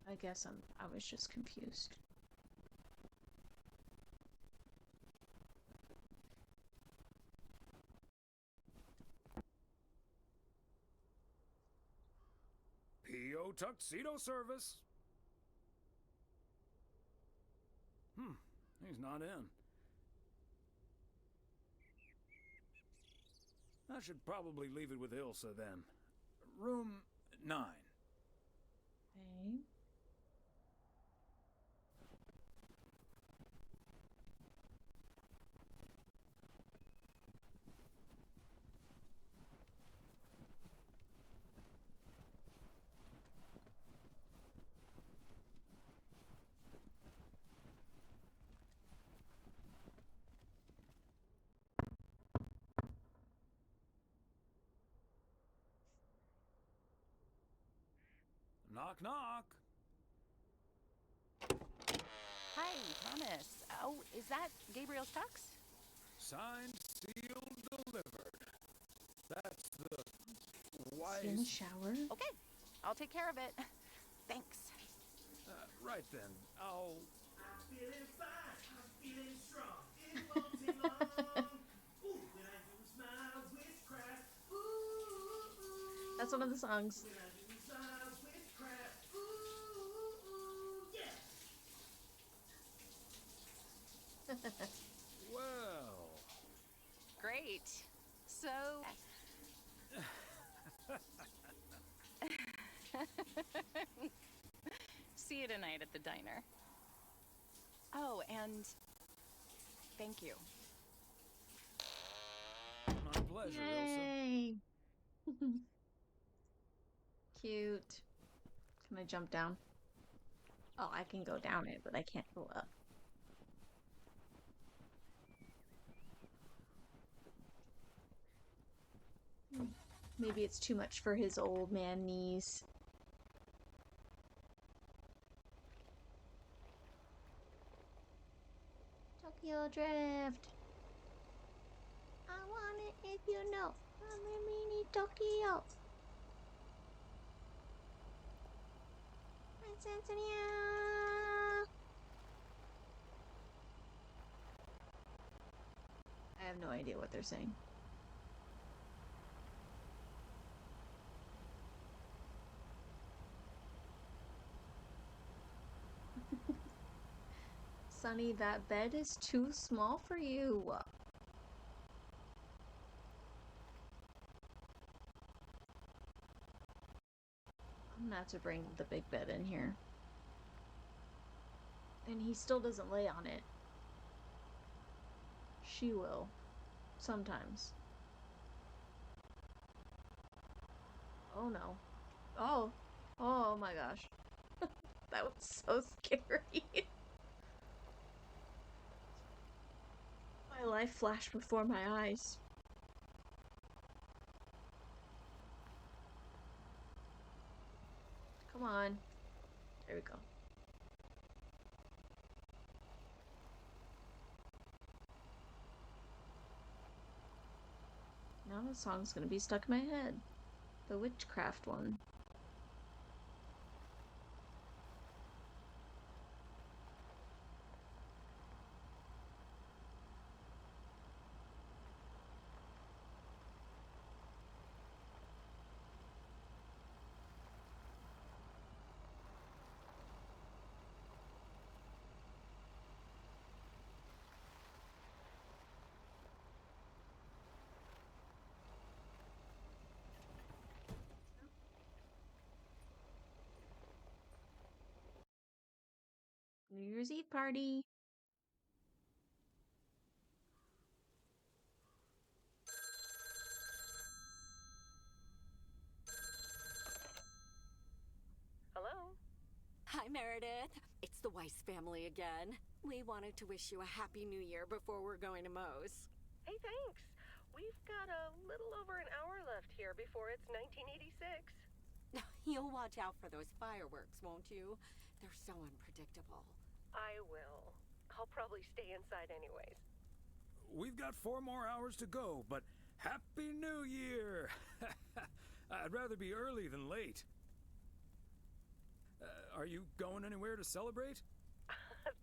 I guess I was just confused. P.O. Tuxedo Service. He's not in. I should probably leave it with Ilsa then. Room 9. Okay. Knock, knock. Hi, Thomas. Oh, is that Gabriel's tux? Signed, sealed, delivered. That's the Is he in the shower? Okay, I'll take care of it. Thanks. Right then, I'll... I'm feeling fine, I'm feeling strong. It won't take long. Ooh, when I use my witchcraft. Ooh, ooh. That's one of the songs. When I use my witchcraft. Ooh, ooh, yeah. Well... Great. So... See you tonight at the diner. Oh, and thank you. My pleasure, Yay. Cute. Can I jump down? Oh, I can go down it, but I can't go up. Maybe it's too much for his old man knees. Tokyo Drift. I want it if you know. I'm a mini Tokyo. I have no idea what they're saying. Sonny, that bed is too small for you. I'm gonna have to bring the big bed in here. And he still doesn't lay on it. She will. Sometimes. Oh no. Oh. Oh my gosh. That was so scary. My life flashed before my eyes. Come on. There we go. Now the song's gonna be stuck in my head. The witchcraft one. New Year's Eve party. Hello? Hi, Meredith. It's the Weiss family again. We wanted to wish you a happy new year before we're going to Moe's. Hey, thanks. We've got a little over an hour left here before it's 1986. You'll watch out for those fireworks, won't you? They're so unpredictable. I will. I'll probably stay inside anyways. We've got 4 more hours to go, but Happy New Year! I'd rather be early than late. Are you going anywhere to celebrate?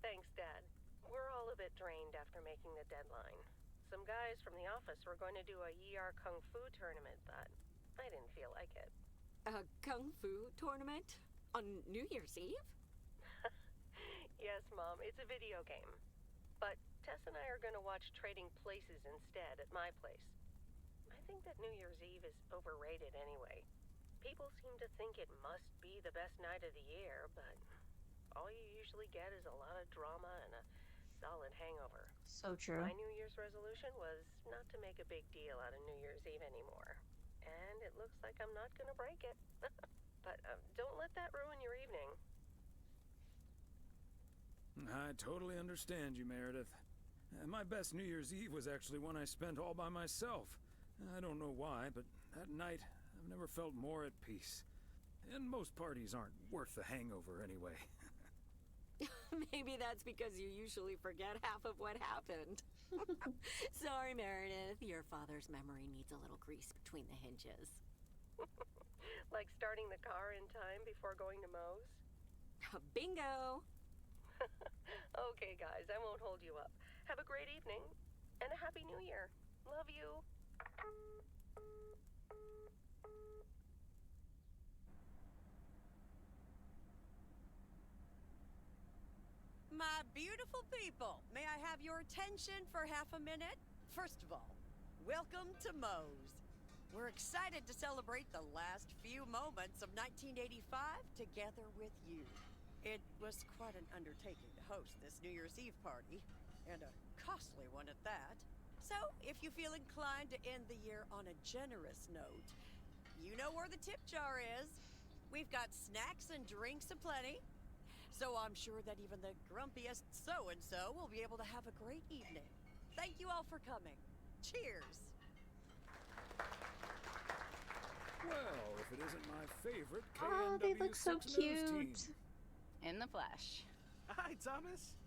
Thanks, Dad. We're all a bit drained after making the deadline. Some guys from the office were going to do a ER Kung Fu tournament, but I didn't feel like it. A Kung Fu tournament? On New Year's Eve? Yes, Mom, it's a video game. But Tess and I are going to watch Trading Places instead at my place. I think that New Year's Eve is overrated anyway. People seem to think it must be the best night of the year, but all you usually get is a lot of drama and a solid hangover. So true. My New Year's resolution was not to make a big deal out of New Year's Eve anymore. And it looks like I'm not going to break it. But don't let that ruin your evening. I totally understand you, Meredith. My best New Year's Eve was actually one I spent all by myself. I don't know why, but that night I've never felt more at peace. And most parties aren't worth the hangover anyway. Maybe that's because you usually forget half of what happened. Sorry, Meredith. Your father's memory needs a little grease between the hinges. Like starting the car in time before going to Moe's? Bingo! Okay, guys, I won't hold you up. Have a great evening, and a Happy New Year. Love you. My beautiful people, may I have your attention for half a minute? First of all, welcome to Moe's. We're excited to celebrate the last few moments of 1985 together with you. It was quite an undertaking to host this New Year's Eve party, and a costly one at that. So, if you feel inclined to end the year on a generous note, you know where the tip jar is. We've got snacks and drinks aplenty. So I'm sure that even the grumpiest so-and-so will be able to have a great evening. Thank you all for coming. Cheers! Well, if it isn't my favorite Oh, they look so KNW6 news team. cute. In the flesh. Hi, Thomas.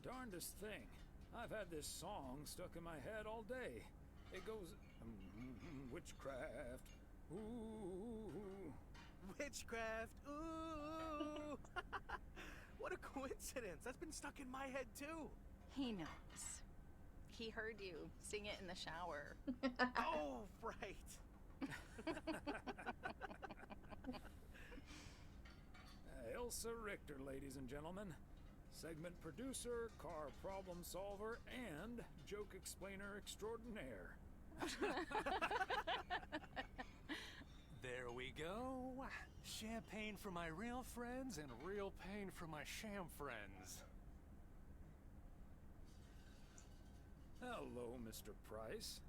Darndest thing. I've had this song stuck in my head all day. It goes, witchcraft. Ooh. Witchcraft. Ooh. What a coincidence. That's been stuck in my head, too. He knows. He heard you sing it in the shower. Oh, right. Elsa Richter, ladies and gentlemen. Segment producer, car problem solver, and joke explainer extraordinaire. There we go. Champagne for my real friends and real pain for my sham friends. Hello, Mr. Price.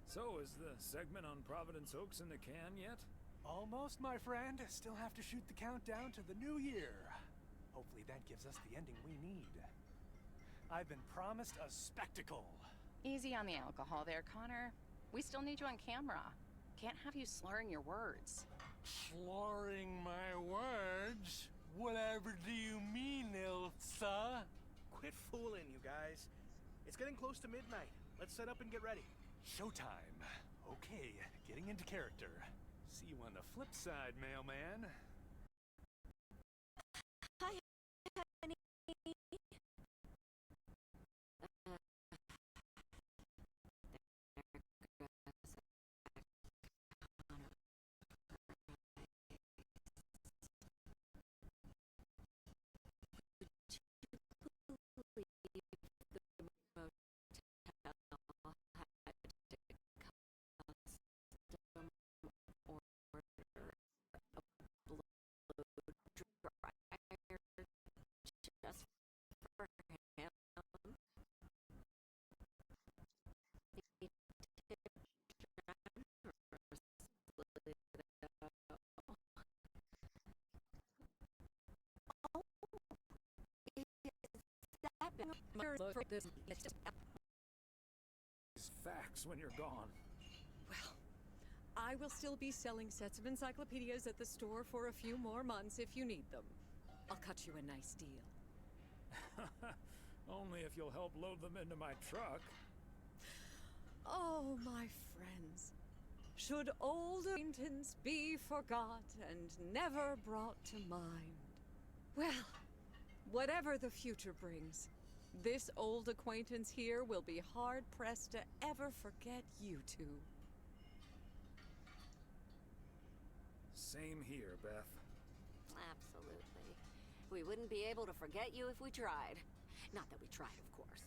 So, is the segment on Providence Oaks in the can yet? Almost, my friend. Still have to shoot the countdown to the new year. Hopefully that gives us the ending we need. I've been promised a spectacle. Easy on the alcohol there, Connor. We still need you on camera. Can't have you slurring your words. Slurring my words? Whatever do you mean, Ilsa? Quit fooling, you guys. It's getting close to midnight. Let's set up and get ready. Showtime. Okay, getting into character. See you on the flip side, mailman. Hi, honey. Facts when you're gone. Well, I will still be selling sets of encyclopedias at the store for a few more months if you need them. I'll cut you a nice deal. Only if you'll help load them into my truck. Oh, my friends. Should old acquaintance be forgot and never brought to mind? Well, whatever the future brings, this old acquaintance here will be hard-pressed to ever forget you two. Same here, Beth. Absolutely. We wouldn't be able to forget you if we tried. Not that we tried, of course.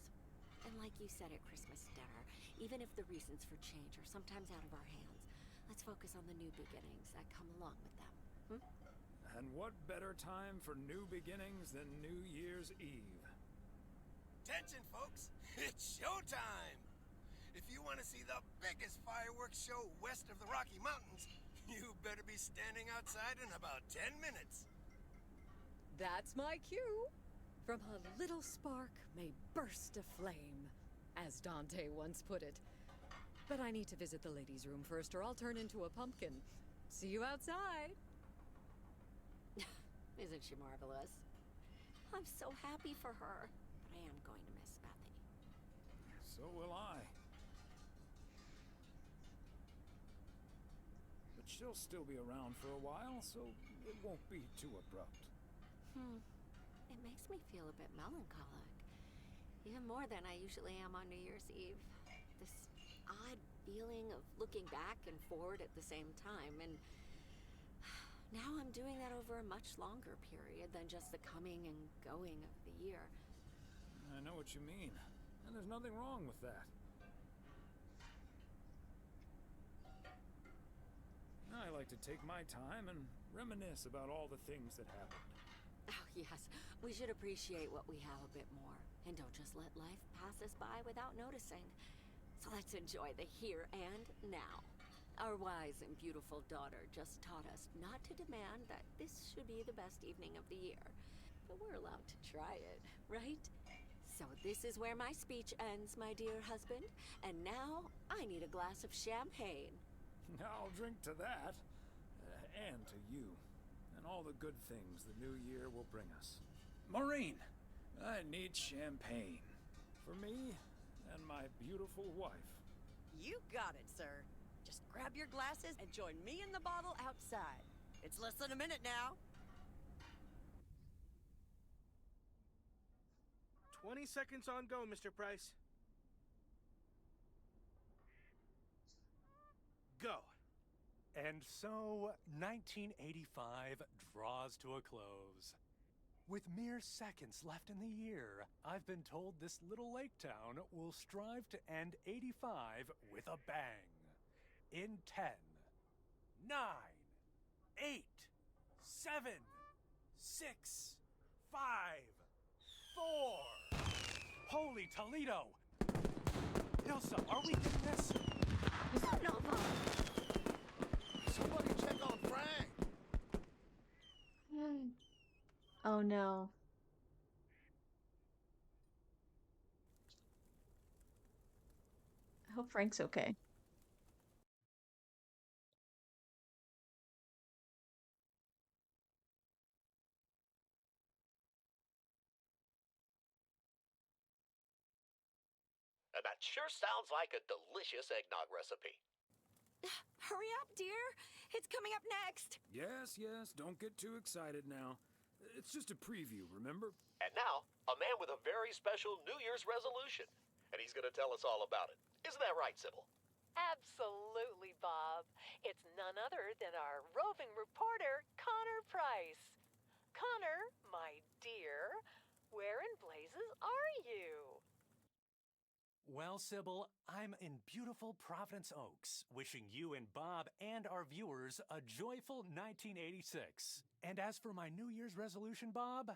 And like you said at Christmas dinner, even if the reasons for change are sometimes out of our hands, let's focus on the new beginnings that come along with them. And what better time for new beginnings than New Year's Eve? Attention, folks! It's showtime! If you want to see the biggest fireworks show west of the Rocky Mountains, you better be standing outside in about 10 minutes. That's my cue. From a little spark may burst a flame, as Dante once put it. But I need to visit the ladies' room first, or I'll turn into a pumpkin. See you outside. Isn't she marvelous? I'm so happy for her, but I am going to miss Bethy. So will I. But she'll still be around for a while, so it won't be too abrupt. It makes me feel a bit melancholic. Even more than I usually am on New Year's Eve. This odd feeling of looking back and forward at the same time, and now I'm doing that over a much longer period than just the coming and going of the year. I know what you mean, and there's nothing wrong with that. I like to take my time and reminisce about all the things that happened. Oh, yes. We should appreciate what we have a bit more, and don't just let life pass us by without noticing. So let's enjoy the here and now. Our wise and beautiful daughter just taught us not to demand that this should be the best evening of the year. But we're allowed to try it, right? So this is where my speech ends, my dear husband. And now I need a glass of champagne. I'll drink to that, and to you, and all the good things the new year will bring us. Maureen, I need champagne. For me and my beautiful wife. You got it, sir. Just grab your glasses and join me in the bottle outside. It's less than a minute now. 20 seconds on go, Mr. Price. Go. And so, 1985 draws to a close. With mere seconds left in the year, I've been told this little lake town will strive to end 85 with a bang. In 10, 9, 8, 7, 6, 5, 4. Holy Toledo! Ilsa, are we getting this? Nova! Somebody check on Frank! Oh no. I hope Frank's okay. And that sure sounds like a delicious eggnog recipe. Hurry up, dear. It's coming up next. Yes, yes, don't get too excited now. It's just a preview, remember? And now, a man with a very special New Year's resolution. And he's going to tell us all about it. Isn't that right, Sybil? Absolutely, Bob. It's none other than our roving reporter, Connor Price. Connor, my dear, where in blazes are you? Well, Sybil, I'm in beautiful Providence Oaks, wishing you and Bob and our viewers a joyful 1986. And as for my New Year's resolution, Bob,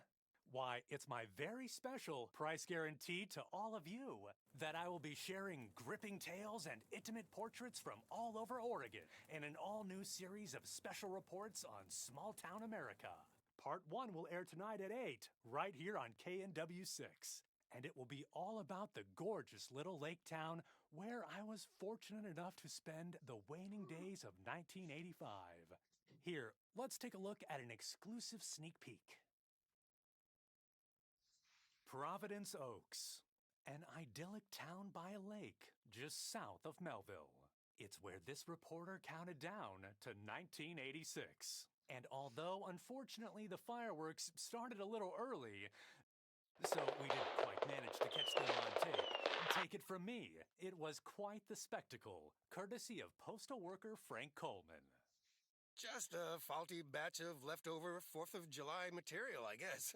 why, it's my very special price guarantee to all of you that I will be sharing gripping tales and intimate portraits from all over Oregon in an all-new series of special reports on small-town America. Part 1 will air tonight at 8, right here on KNW6. And it will be all about the gorgeous little lake town where I was fortunate enough to spend the waning days of 1985. Here, let's take a look at an exclusive sneak peek. Providence Oaks, an idyllic town by a lake just south of Melville. It's where this reporter counted down to 1986. And although, unfortunately, the fireworks started a little early, so we didn't quite manage to catch them on tape. Take it from me, it was quite the spectacle, courtesy of postal worker Frank Coleman. Just a faulty batch of leftover 4th of July material, I guess.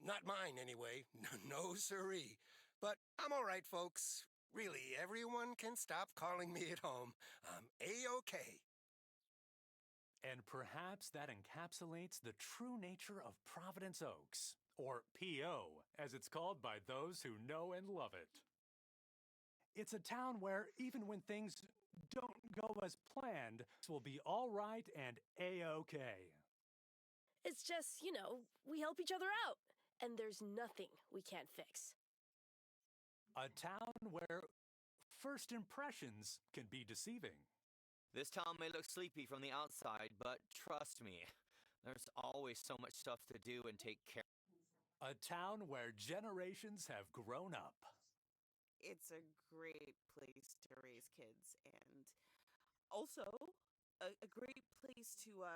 Not mine, anyway. No siree. But I'm all right, folks. Really, everyone can stop calling me at home. I'm A-okay. And perhaps that encapsulates the true nature of Providence Oaks, or P.O., as it's called by those who know and love it. It's a town where even when things don't go as planned, it will be all right and A-okay. It's just, we help each other out, and there's nothing we can't fix. A town where first impressions can be deceiving. This town may look sleepy from the outside, but trust me, there's always so much stuff to do and take care of. A town where generations have grown up. It's a great place to raise kids, and also a great place to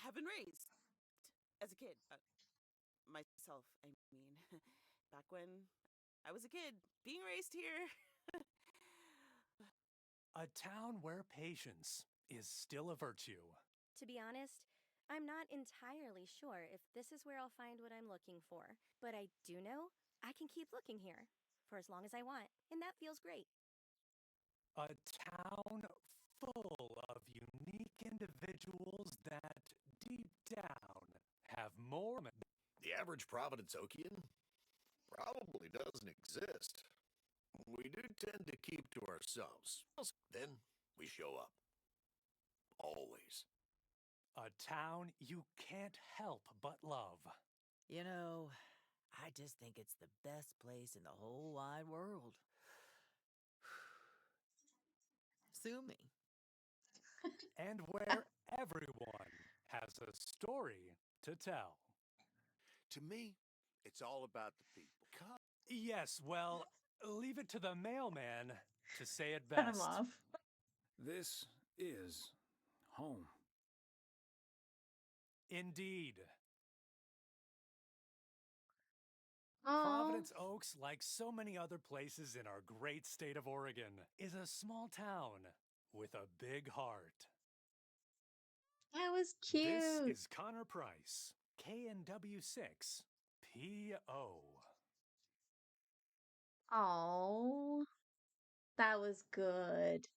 have been raised as a kid. Myself, I mean, back when I was a kid, being raised here. A town where patience is still a virtue. To be honest, I'm not entirely sure if this is where I'll find what I'm looking for, but I do know I can keep looking here for as long as I want, and that feels great. A town full of unique individuals that, deep down, have more. The average Providence Okian probably doesn't exist. We do tend to keep to ourselves. Then we show up. Always. A town you can't help but love. I just think it's the best place in the whole wide world. Sue me. And where everyone has a story to tell. To me, it's all about the people. Yes, well, leave it to the mailman to say it Cut him best. off. This is home. Indeed. Aww. Providence Oaks, like so many other places in our great state of Oregon, is a small town with a big heart. That was cute. This is Connor Price, KNW6, P.O. Oh, that was good.